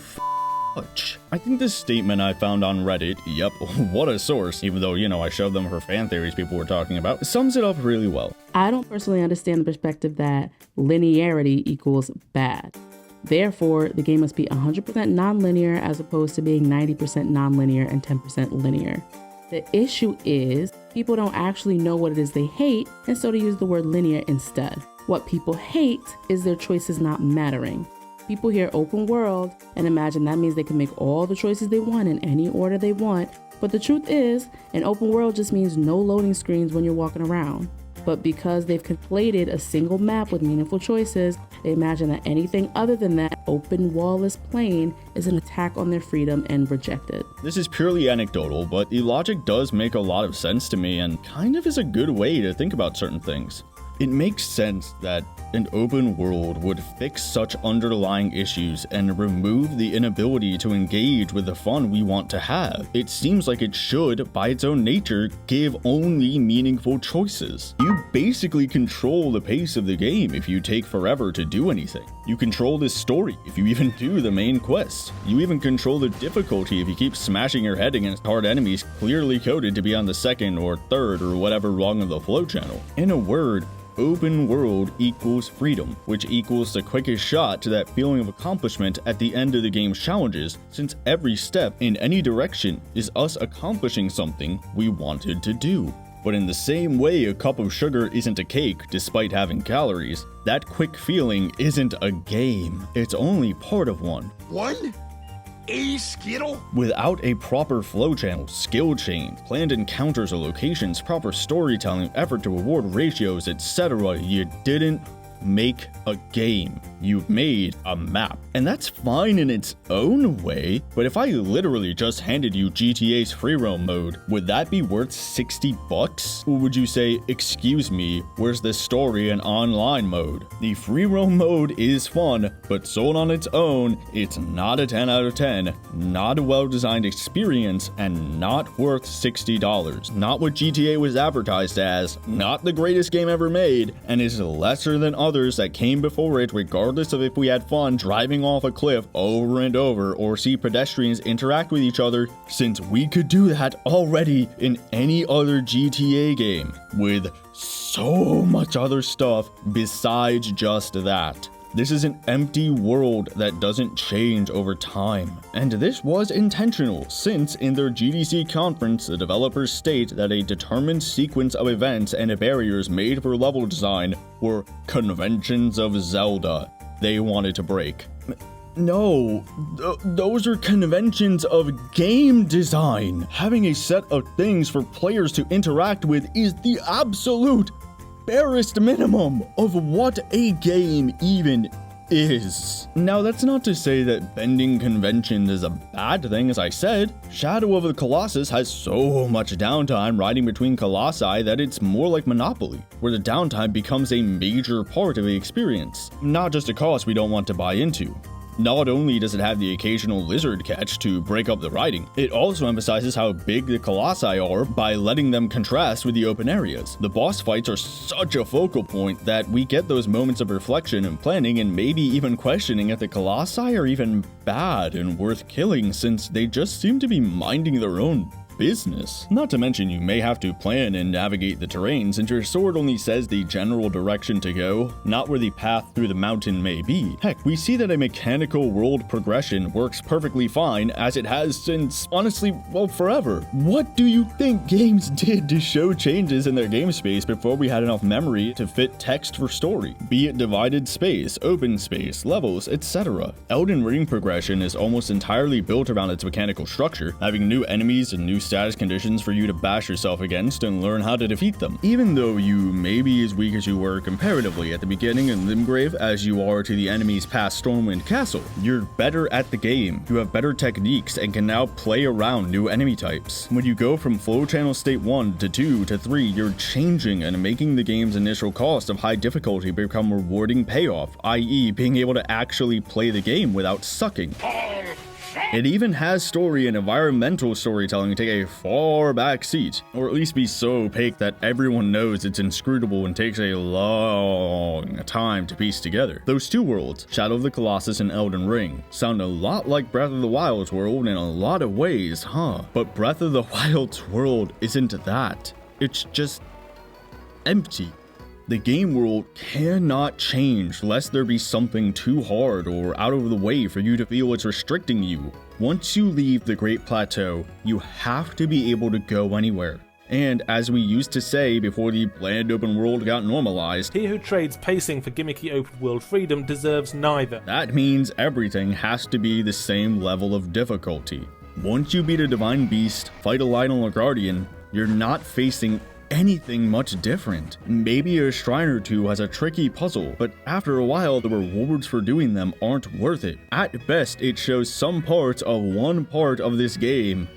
much. I think this statement I found on Reddit, yep, what a source, even though, you know, I showed them for fan theories people were talking about, sums it up really well. I don't personally understand the perspective that linearity equals bad. Therefore, the game must be 100% non-linear as opposed to being 90% non-linear and 10% linear. The issue is people don't actually know what it is they hate, and so they use the word linear instead. What people hate is their choices not mattering. People hear open world and imagine that means they can make all the choices they want in any order they want, but the truth is, an open world just means no loading screens when you're walking around. But because they've conflated a single map with meaningful choices, they imagine that anything other than that open wall-less plane is an attack on their freedom and reject it. This is purely anecdotal, but the logic does make a lot of sense to me and kind of is a good way to think about certain things. It makes sense that an open world would fix such underlying issues and remove the inability to engage with the fun we want to have. It seems like it should, by its own nature, give only meaningful choices. You basically control the pace of the game if you take forever to do anything. You control the story if you even do the main quest. You even control the difficulty if you keep smashing your head against hard enemies clearly coded to be on the second or third or whatever rung of the flow channel. In a word, open world equals freedom, which equals the quickest shot to that feeling of accomplishment at the end of the game's challenges, since every step in any direction is us accomplishing something we wanted to do. But in the same way a cup of sugar isn't a cake despite having calories, that quick feeling isn't a game. It's only part of one. One? A Skittle? Without a proper flow channel, skill chain, planned encounters or locations, proper storytelling, effort to reward ratios, etc., you didn't make a game. You've made a map. And that's fine in its own way, but if I literally just handed you GTA's free roam mode, would that be worth $60? Or would you say, excuse me, where's the story and online mode? The free roam mode is fun, but sold on its own, it's not a 10 out of 10, not a well-designed experience, and not worth $60. Not what GTA was advertised as, not the greatest game ever made, and is lesser than others that came before it, regardless of if we had fun driving off a cliff over and over or see pedestrians interact with each other, since we could do that already in any other GTA game with so much other stuff besides just that. This is an empty world that doesn't change over time. And this was intentional, since in their GDC conference, the developers state that a determined sequence of events and barriers made for level design were conventions of Zelda they wanted to break. No, those are conventions of game design. Having a set of things for players to interact with is the absolute barest minimum of what a game even is. Now, that's not to say that bending conventions is a bad thing, as I said. Shadow of the Colossus has so much downtime riding between colossi that it's more like Monopoly, where the downtime becomes a major part of the experience, not just a cost we don't want to buy into. Not only does it have the occasional lizard catch to break up the riding, it also emphasizes how big the colossi are by letting them contrast with the open areas. The boss fights are such a focal point that we get those moments of reflection and planning and maybe even questioning if the colossi are even bad and worth killing, since they just seem to be minding their own business. Not to mention you may have to plan and navigate the terrain, since your sword only says the general direction to go, not where the path through the mountain may be. Heck, we see that a mechanical world progression works perfectly fine, as it has since, honestly, well, forever. What do you think games did to show changes in their game space before we had enough memory to fit text for story? Be it divided space, open space, levels, etc. Elden Ring progression is almost entirely built around its mechanical structure, having new enemies and new status conditions for you to bash yourself against and learn how to defeat them. Even though you may be as weak as you were comparatively at the beginning in Limgrave as you are to the enemies past Stormwind Castle, you're better at the game, you have better techniques, and can now play around new enemy types. When you go from flow channel state 1 to 2 to 3, you're changing and making the game's initial cost of high difficulty become rewarding payoff, i.e. being able to actually play the game without sucking. It even has story and environmental storytelling take a far back seat, or at least be so opaque that everyone knows it's inscrutable and takes a long time to piece together. Those two worlds, Shadow of the Colossus and Elden Ring, sound a lot like Breath of the Wild's world in a lot of ways, huh? But Breath of the Wild's world isn't that. It's just empty. The game world cannot change lest there be something too hard or out of the way for you to feel it's restricting you. Once you leave the Great Plateau, you have to be able to go anywhere. And as we used to say before the bland open world got normalized, he who trades pacing for gimmicky open world freedom deserves neither. That means everything has to be the same level of difficulty. Once you beat a divine beast, fight a Lionel or Guardian, you're not facing anything much different. Maybe a shrine or two has a tricky puzzle, but after a while the rewards for doing them aren't worth it. At best, it shows some parts of one part of this game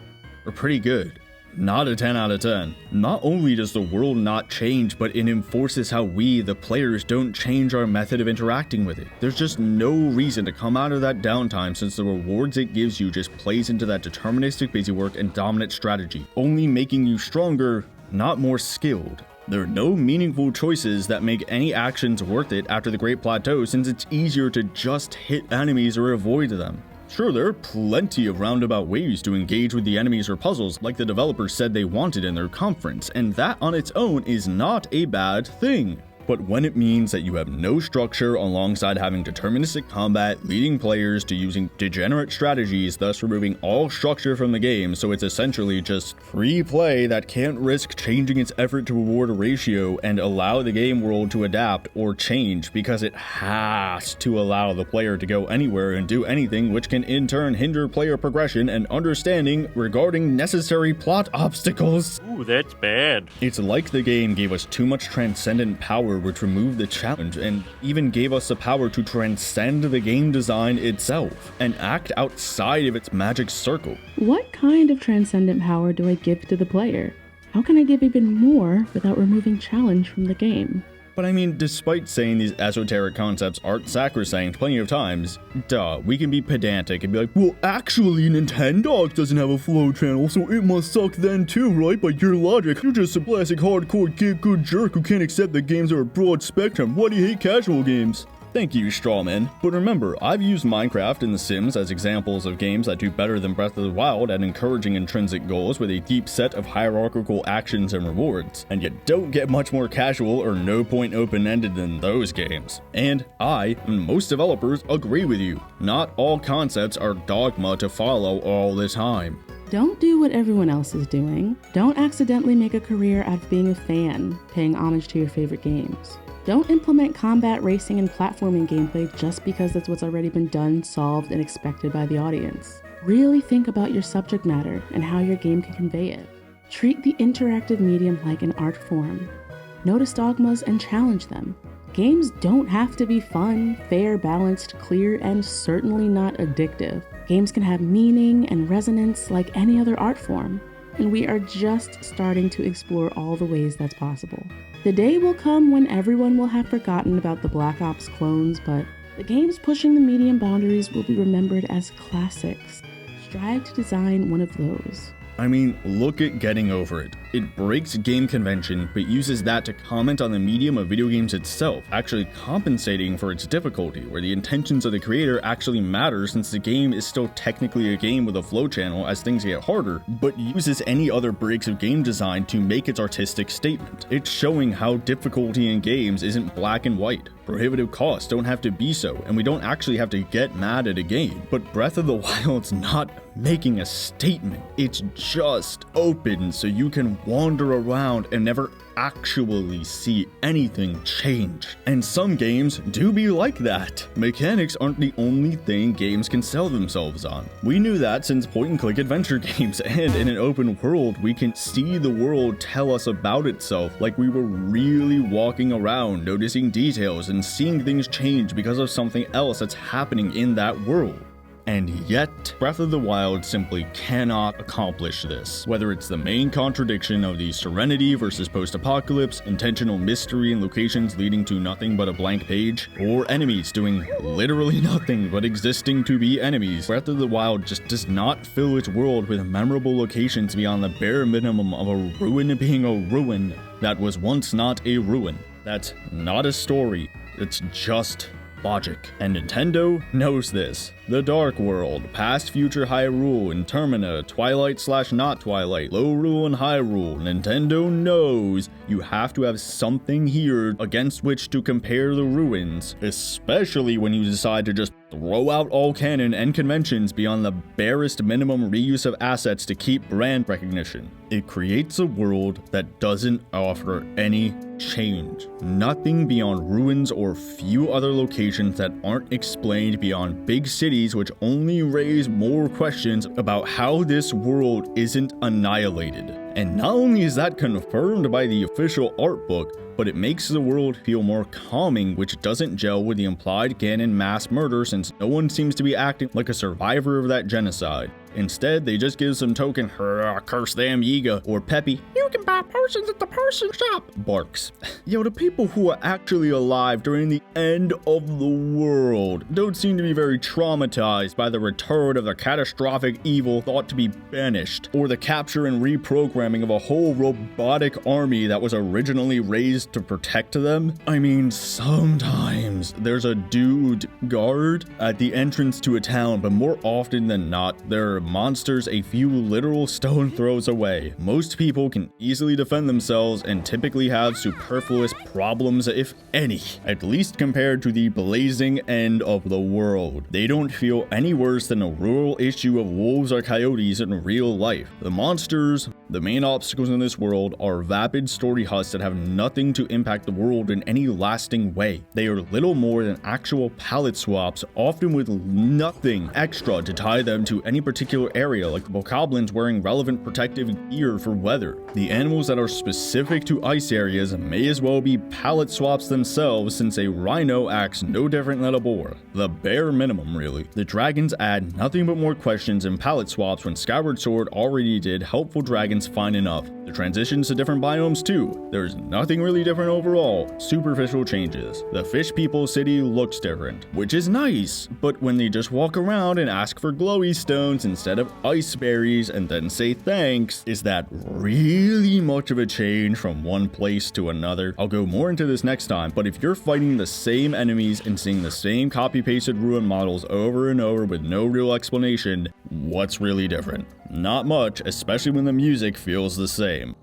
are pretty good. Not a 10 out of 10. Not only does the world not change, but it enforces how we, the players, don't change our method of interacting with it. There's just no reason to come out of that downtime, since the rewards it gives you just plays into that deterministic busywork and dominant strategy, only making you stronger, not more skilled. There are no meaningful choices that make any actions worth it after the Great Plateau, since it's easier to just hit enemies or avoid them. Sure, there are plenty of roundabout ways to engage with the enemies or puzzles like the developers said they wanted in their conference, and that on its own is not a bad thing. But when it means that you have no structure alongside having deterministic combat, leading players to using degenerate strategies, thus removing all structure from the game, so it's essentially just free play that can't risk changing its effort to reward ratio and allow the game world to adapt or change because it has to allow the player to go anywhere and do anything, which can in turn hinder player progression and understanding regarding necessary plot obstacles. Ooh, that's bad. It's like the game gave us too much transcendent power, which removed the challenge and even gave us the power to transcend the game design itself and act outside of its magic circle. What kind of transcendent power do I give to the player? How can I give even more without removing challenge from the game? But I mean, despite saying these esoteric concepts aren't sacrosanct plenty of times, we can be pedantic and be like, well, actually, Nintendogs doesn't have a flow channel, so it must suck then too, right? By your logic, you're just a classic hardcore get-good jerk who can't accept that games are a broad spectrum. Why do you hate casual games? Thank you, Strawman. But remember, I've used Minecraft and The Sims as examples of games that do better than Breath of the Wild at encouraging intrinsic goals with a deep set of hierarchical actions and rewards, and you don't get much more casual or no-point open-ended than those games. And I, and most developers, agree with you. Not all concepts are dogma to follow all the time. Don't do what everyone else is doing. Don't accidentally make a career out of being a fan, paying homage to your favorite games. Don't implement combat, racing, and platforming gameplay just because that's what's already been done, solved, and expected by the audience. Really think about your subject matter and how your game can convey it. Treat the interactive medium like an art form. Notice dogmas and challenge them. Games don't have to be fun, fair, balanced, clear, and certainly not addictive. Games can have meaning and resonance like any other art form, and we are just starting to explore all the ways that's possible. The day will come when everyone will have forgotten about the Black Ops clones, but the games pushing the medium boundaries will be remembered as classics. Strive to design one of those. I mean, look at Getting Over It. It breaks game convention, but uses that to comment on the medium of video games itself, actually compensating for its difficulty, where the intentions of the creator actually matter since the game is still technically a game with a flow channel as things get harder, but uses any other breaks of game design to make its artistic statement. It's showing how difficulty in games isn't black and white. Prohibitive costs don't have to be so, and we don't actually have to get mad at a game. But Breath of the Wild's not making a statement. It's just open so you can wander around and never actually see anything change. And some games do be like that. Mechanics aren't the only thing games can sell themselves on. We knew that since point-and-click adventure games, and in an open world, we can see the world tell us about itself like we were really walking around, noticing details and seeing things change because of something else that's happening in that world. And yet, Breath of the Wild simply cannot accomplish this. Whether it's the main contradiction of the serenity versus post-apocalypse, intentional mystery and locations leading to nothing but a blank page, or enemies doing literally nothing but existing to be enemies, Breath of the Wild just does not fill its world with memorable locations beyond the bare minimum of a ruin being a ruin that was once not a ruin. That's not a story, it's just logic. And Nintendo knows this. The Dark World, Past, Future, Hyrule, and Termina, Twilight/not Twilight, Low Rule and High Rule. Nintendo knows you have to have something here against which to compare the ruins, especially when you decide to just throw out all canon and conventions beyond the barest minimum reuse of assets to keep brand recognition. It creates a world that doesn't offer any change. Nothing beyond ruins or few other locations that aren't explained beyond big cities, which only raise more questions about how this world isn't annihilated. And not only is that confirmed by the official art book, but it makes the world feel more calming, which doesn't gel with the implied canon mass murder since no one seems to be acting like a survivor of that genocide. Instead, they just give some token curse them Yiga or Peppy, you can buy potions at the potion shop barks. Yo, the people who are actually alive during the end of the world don't seem to be very traumatized by the return of the catastrophic evil thought to be banished, or the capture and reprogramming of a whole robotic army that was originally raised to protect them. I mean, sometimes there's a dude guard at the entrance to a town, but more often than not, there are monsters a few literal stone throws away. Most people can easily defend themselves and typically have superfluous problems, if any, at least compared to the blazing end of the world. They don't feel any worse than a rural issue of wolves or coyotes in real life. The monsters, the main obstacles in this world, are vapid story huts that have nothing to impact the world in any lasting way. They are little more than actual palette swaps, often with nothing extra to tie them to any particular area, like the bokoblins wearing relevant protective gear for weather. The animals that are specific to ice areas may as well be palette swaps themselves, since a rhino acts no different than a boar. The bare minimum, really. The dragons add nothing but more questions and palette swaps when Skyward Sword already did helpful dragons fine enough. The transitions to different biomes too. There's nothing really different overall, superficial changes. The fish people city looks different, which is nice, but when they just walk around and ask for glowy stones instead of ice berries and then say thanks, is that really much of a change from one place to another? I'll go more into this next time, but if you're fighting the same enemies and seeing the same copy-pasted ruin models over and over with no real explanation, what's really different? Not much, especially when the music feels the same.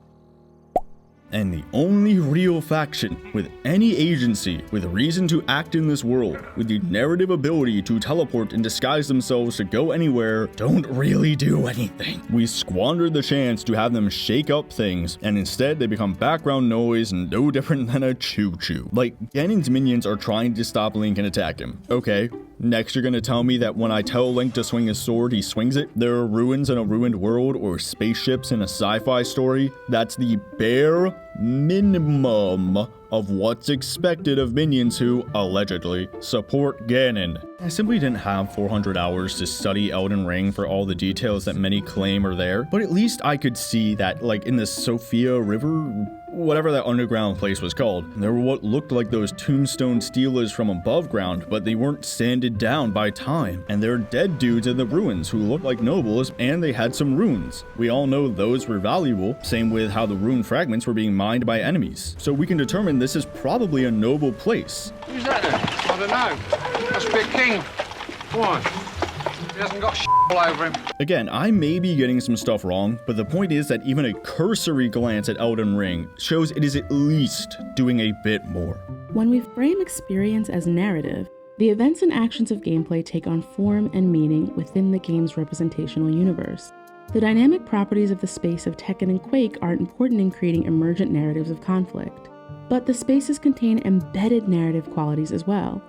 And the only real faction with any agency, with reason to act in this world, with the narrative ability to teleport and disguise themselves to go anywhere, don't really do anything. We squandered the chance to have them shake up things, and instead they become background noise and no different than a choo-choo. Like, Ganon's minions are trying to stop Link and attack him. Okay. Next, you're gonna tell me that when I tell Link to swing his sword, he swings it? There are ruins in a ruined world or spaceships in a sci-fi story? That's the bare minimum of what's expected of minions who, allegedly, support Ganon. I simply didn't have 400 hours to study Elden Ring for all the details that many claim are there, but at least I could see that, like, in the Sophia River, whatever that underground place was called, there were what looked like those tombstone steelers from above ground, but they weren't sanded down by time. And there are dead dudes in the ruins who looked like nobles, and they had some runes. We all know those were valuable, same with how the rune fragments were being mined by enemies. So we can determine this is probably a noble place. Who's that then? I don't know. Must be a king. Why? He hasn't got all over him. Again, I may be getting some stuff wrong, but the point is that even a cursory glance at Elden Ring shows it is at least doing a bit more. When we frame experience as narrative, the events and actions of gameplay take on form and meaning within the game's representational universe. The dynamic properties of the space of Tekken and Quake are important in creating emergent narratives of conflict, but the spaces contain embedded narrative qualities as well.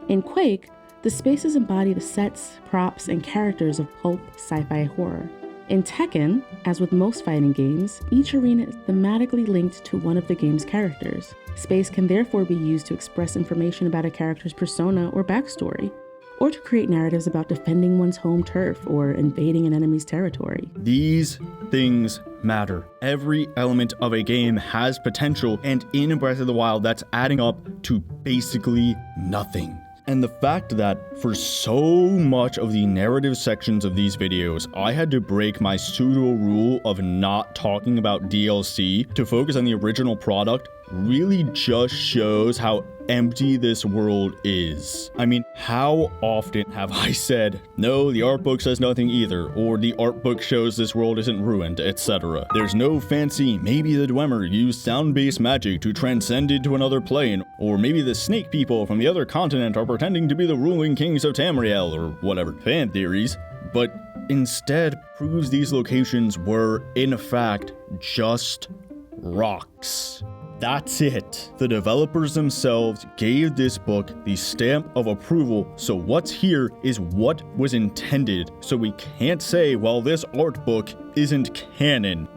In Quake, the spaces embody the sets, props, and characters of pulp sci-fi horror. In Tekken, as with most fighting games, each arena is thematically linked to one of the game's characters. Space can therefore be used to express information about a character's persona or backstory, or to create narratives about defending one's home turf or invading an enemy's territory. These things matter. Every element of a game has potential, and in Breath of the Wild, that's adding up to basically nothing. And the fact that for so much of the narrative sections of these videos, I had to break my pseudo rule of not talking about DLC to focus on the original product really just shows how empty this world is. I mean, how often have I said, no, the art book says nothing either, or the art book shows this world isn't ruined, etc. There's no fancy, maybe the Dwemer used sound-based magic to transcend into another plane, or maybe the snake people from the other continent are pretending to be the ruling kings of Tamriel, or whatever, fan theories, but instead proves these locations were, in fact, just rocks. That's it. The developers themselves gave this book the stamp of approval, so what's here is what was intended. So we can't say, well, this art book isn't canon.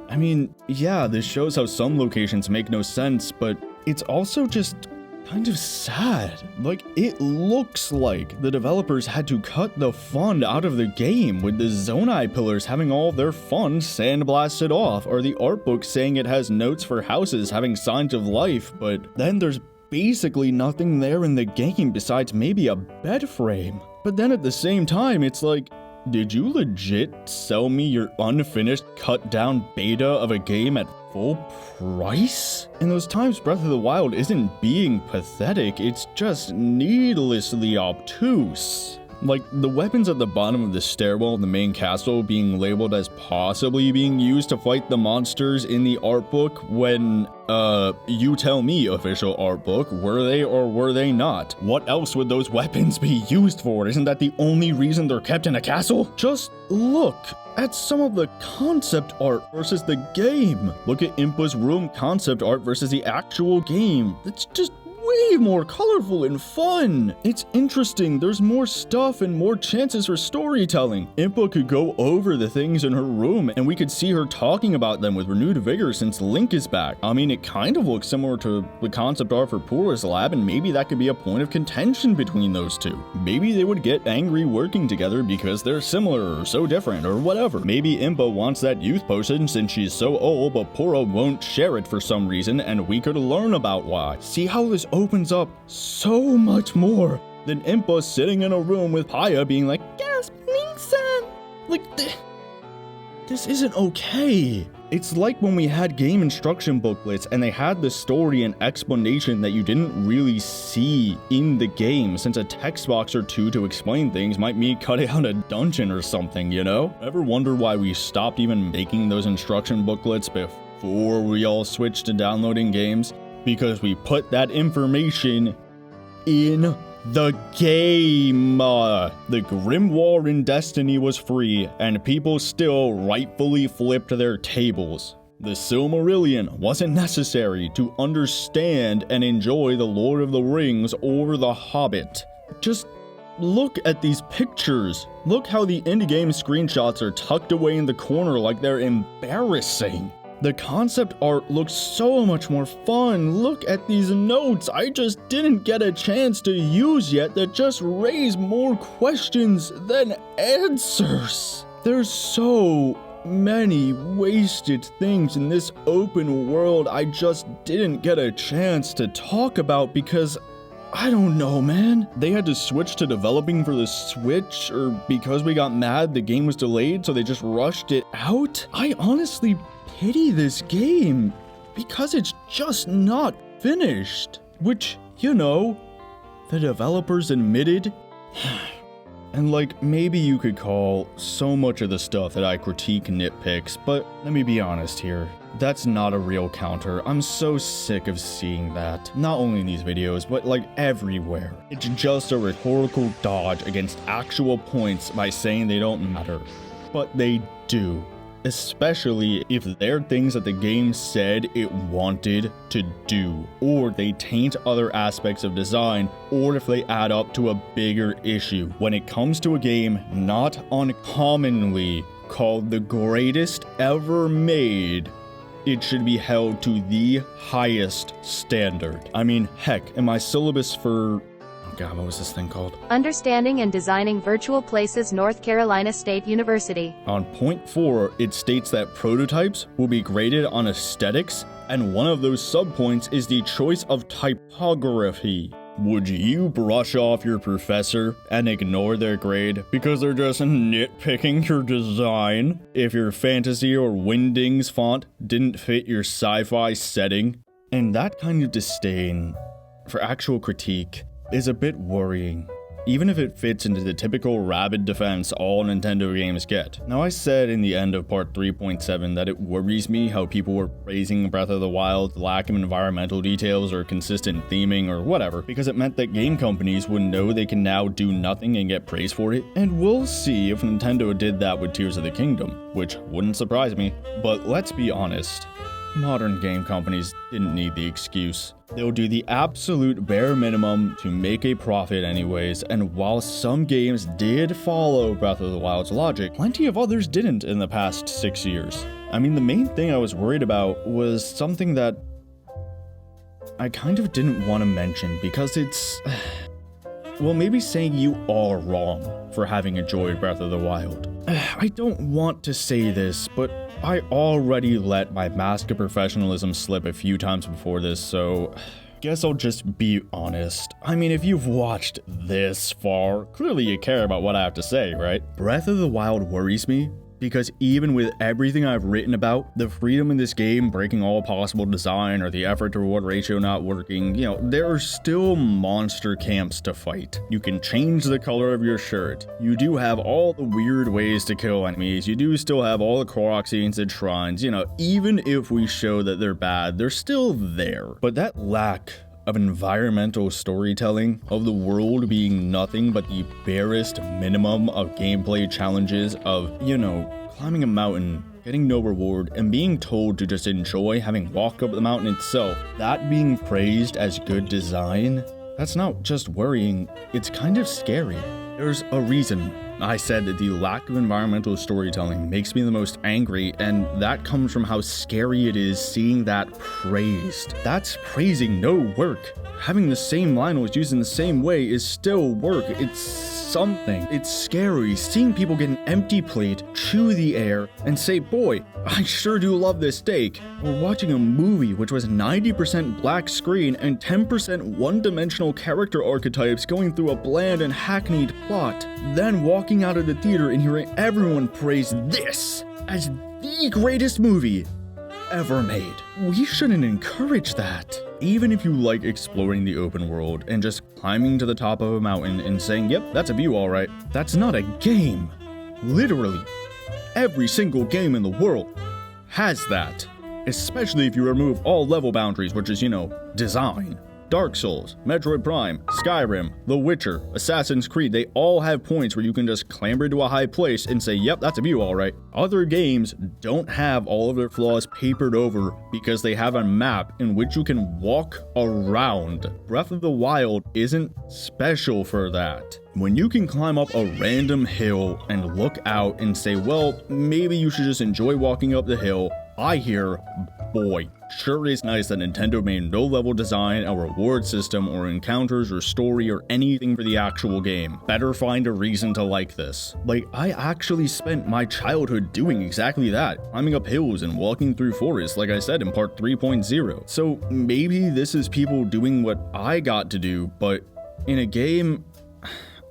I mean, yeah, this shows how some locations make no sense, but it's also just kind of sad. Like, it looks like the developers had to cut the fun out of the game, with the Zonai pillars having all their fun sandblasted off, or the art book saying it has notes for houses having signs of life, but then there's basically nothing there in the game besides maybe a bed frame. But then at the same time, it's like, did you legit sell me your unfinished cut down beta of a game at full price? In those times, Breath of the Wild isn't being pathetic, it's just needlessly obtuse. Like, the weapons at the bottom of the stairwell in the main castle being labeled as possibly being used to fight the monsters in the art book when, you tell me, official art book, were they or were they not? What else would those weapons be used for? Isn't that the only reason they're kept in a castle? Just look at some of the concept art versus the game. Look at Impa's room concept art versus the actual game. It's just way more colorful and fun. It's interesting, there's more stuff and more chances for storytelling. Impa could go over the things in her room and we could see her talking about them with renewed vigor since Link is back. I mean, it kind of looks similar to the concept art for Pura's lab, and maybe that could be a point of contention between those two. Maybe they would get angry working together because they're similar or so different or whatever. Maybe Impa wants that youth potion since she's so old, but Pura won't share it for some reason, and we could learn about why. See how this opens up so much more than Impa sitting in a room with Paya being like, "Gasp, Link-san!" Like, this isn't okay. It's like when we had game instruction booklets and they had the story and explanation that you didn't really see in the game, since a text box or two to explain things might mean cutting out a dungeon or something, you know? Ever wonder why we stopped even making those instruction booklets before we all switched to downloading games? Because we put that information in the game. The Grimoire in Destiny was free, and people still rightfully flipped their tables. The Silmarillion wasn't necessary to understand and enjoy the Lord of the Rings or The Hobbit. Just look at these pictures. Look how the indie game screenshots are tucked away in the corner like they're embarrassing. The concept art looks so much more fun. Look at these notes I just didn't get a chance to use yet that just raise more questions than answers. There's so many wasted things in this open world I just didn't get a chance to talk about because I don't know, man. They had to switch to developing for the Switch, or because we got mad the game was delayed so they just rushed it out? I honestly pity this game because it's just not finished, which, you know, the developers admitted. And like, maybe you could call so much of the stuff that I critique nitpicks, but let me be honest here. That's not a real counter. I'm so sick of seeing that. Not only in these videos, but like everywhere. It's just a rhetorical dodge against actual points by saying they don't matter. But they do. Especially if they're things that the game said it wanted to do, or they taint other aspects of design, or if they add up to a bigger issue. When it comes to a game not uncommonly called the greatest ever made, it should be held to the highest standard. I mean, heck, in my syllabus for... oh god, what was this thing called? Understanding and Designing Virtual Places, North Carolina State University. On point 4, it states that prototypes will be graded on aesthetics, and one of those subpoints is the choice of typography. Would you brush off your professor and ignore their grade because they're just nitpicking your design? If your fantasy or Wingdings font didn't fit your sci-fi setting? And that kind of disdain for actual critique is a bit worrying, even if it fits into the typical rabid defense all Nintendo games get. Now, I said in the end of part 3.7 that it worries me how people were praising Breath of the Wild's lack of environmental details or consistent theming or whatever, because it meant that game companies would know they can now do nothing and get praise for it. And we'll see if Nintendo did that with Tears of the Kingdom, which wouldn't surprise me. But let's be honest, modern game companies didn't need the excuse. They'll do the absolute bare minimum to make a profit anyways, and while some games did follow Breath of the Wild's logic, plenty of others didn't in the past 6 years. I mean, the main thing I was worried about was something that I kind of didn't want to mention because it's... well, maybe saying you are wrong for having enjoyed Breath of the Wild. I don't want to say this, but I already let my mask of professionalism slip a few times before this, so... guess I'll just be honest. I mean, if you've watched this far, clearly you care about what I have to say, right? Breath of the Wild worries me because even with everything I've written about, the freedom in this game breaking all possible design or the effort to reward ratio not working, you know, there are still monster camps to fight. You can change the color of your shirt. You do have all the weird ways to kill enemies. You do still have all the Korok scenes and shrines. You know, even if we show that they're bad, they're still there. But that lack of environmental storytelling, of the world being nothing but the barest minimum of gameplay challenges of, you know, climbing a mountain, getting no reward, and being told to just enjoy having walked up the mountain itself, that being praised as good design, that's not just worrying, it's kind of scary. There's a reason I said that the lack of environmental storytelling makes me the most angry, and that comes from how scary it is seeing that praised. That's praising no work. Having the same line was used in the same way is still work. It's something. It's scary seeing people get an empty plate, chew the air, and say, boy, I sure do love this steak. Or watching a movie which was 90% black screen and 10% one-dimensional character archetypes going through a bland and hackneyed plot. Then walking out of the theater and hearing everyone praise this as the greatest movie ever made. We shouldn't encourage that. Even if you like exploring the open world and just climbing to the top of a mountain and saying, yep, that's a view alright, that's not a game. Literally, every single game in the world has that. Especially if you remove all level boundaries, which is, you know, design. Dark Souls, Metroid Prime, Skyrim, The Witcher, Assassin's Creed, they all have points where you can just clamber to a high place and say, yep, that's a view alright. Other games don't have all of their flaws papered over because they have a map in which you can walk around. Breath of the Wild isn't special for that. When you can climb up a random hill and look out and say, well, maybe you should just enjoy walking up the hill, I hear, boy, sure is nice that Nintendo made no level design, a reward system, or encounters, or story, or anything for the actual game. Better find a reason to like this. Like, I actually spent my childhood doing exactly that, climbing up hills and walking through forests, like I said in part 3.0. So maybe this is people doing what I got to do, but in a game,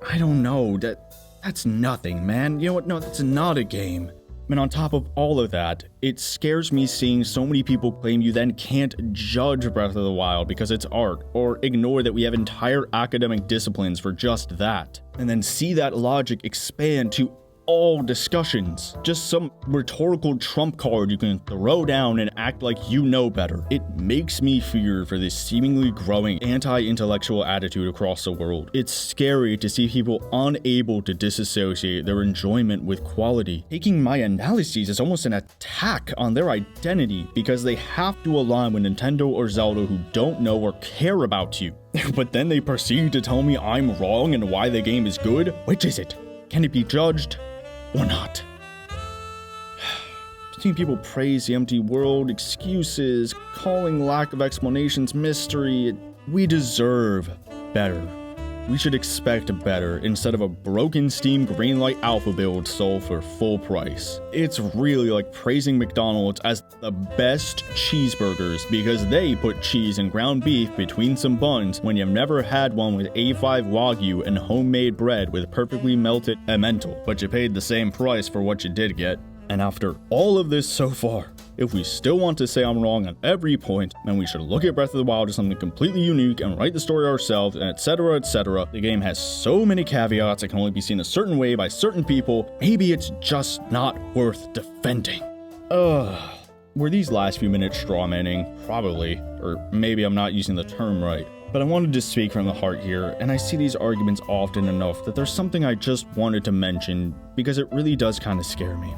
I don't know, that's nothing, man. You know what? No, that's not a game. And on top of all of that, it scares me seeing so many people claim you then can't judge Breath of the Wild because it's art, or ignore that we have entire academic disciplines for just that, and then see that logic expand to all discussions. Just some rhetorical trump card you can throw down and act like you know better. It makes me fear for this seemingly growing anti-intellectual attitude across the world. It's scary to see people unable to disassociate their enjoyment with quality. Taking my analyses is almost an attack on their identity because they have to align with Nintendo or Zelda who don't know or care about you. But then they proceed to tell me I'm wrong and why the game is good? Which is it? Can it be judged or not? Seeing people praise the empty world, excuses, calling lack of explanations mystery, we deserve better. We should expect better instead of a broken Steam Greenlight Alpha build sold for full price. It's really like praising McDonald's as the best cheeseburgers because they put cheese and ground beef between some buns when you've never had one with A5 Wagyu and homemade bread with perfectly melted emmental, but you paid the same price for what you did get. And after all of this so far, if we still want to say I'm wrong on every point, then we should look at Breath of the Wild as something completely unique and write the story ourselves, and etc, etc. The game has so many caveats, it can only be seen a certain way by certain people. Maybe it's just not worth defending. Were these last few minutes strawmanning? Probably. Or maybe I'm not using the term right. But I wanted to speak from the heart here, and I see these arguments often enough that there's something I just wanted to mention because it really does kind of scare me.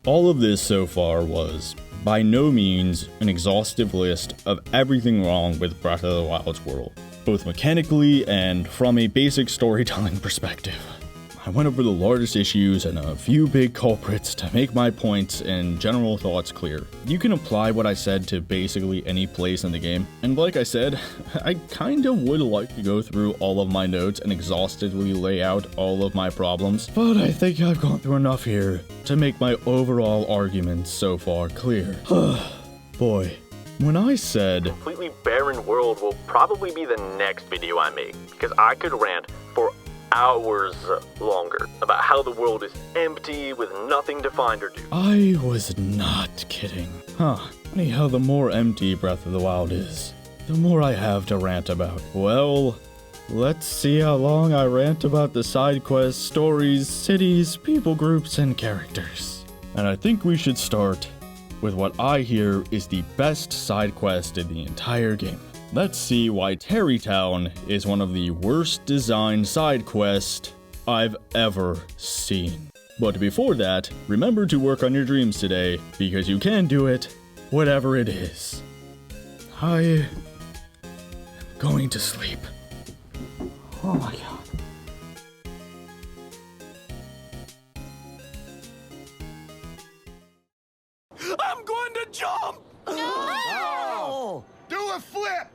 All of this so far was, by no means, an exhaustive list of everything wrong with Breath of the Wild's world, both mechanically and from a basic storytelling perspective. I went over the largest issues and a few big culprits to make my points and general thoughts clear. You can apply what I said to basically any place in the game, and like I said, I kinda would like to go through all of my notes and exhaustively lay out all of my problems, but I think I've gone through enough here to make my overall arguments so far clear. Boy, when I said completely barren world will probably be the next video I make, because I could rant for hours longer about how the world is empty with nothing to find or do. I was not kidding. Funny how the more empty Breath of the Wild is, the more I have to rant about. Well, let's see how long I rant about the side quests, stories, cities, people groups, and characters. And I think we should start with what I hear is the best side quest in the entire game. Let's see why Terrytown is one of the worst designed side quests I've ever seen. But before that, remember to work on your dreams today, because you can do it, whatever it is. I am going to sleep. Oh my god. I'm going to jump! No! Do a flip!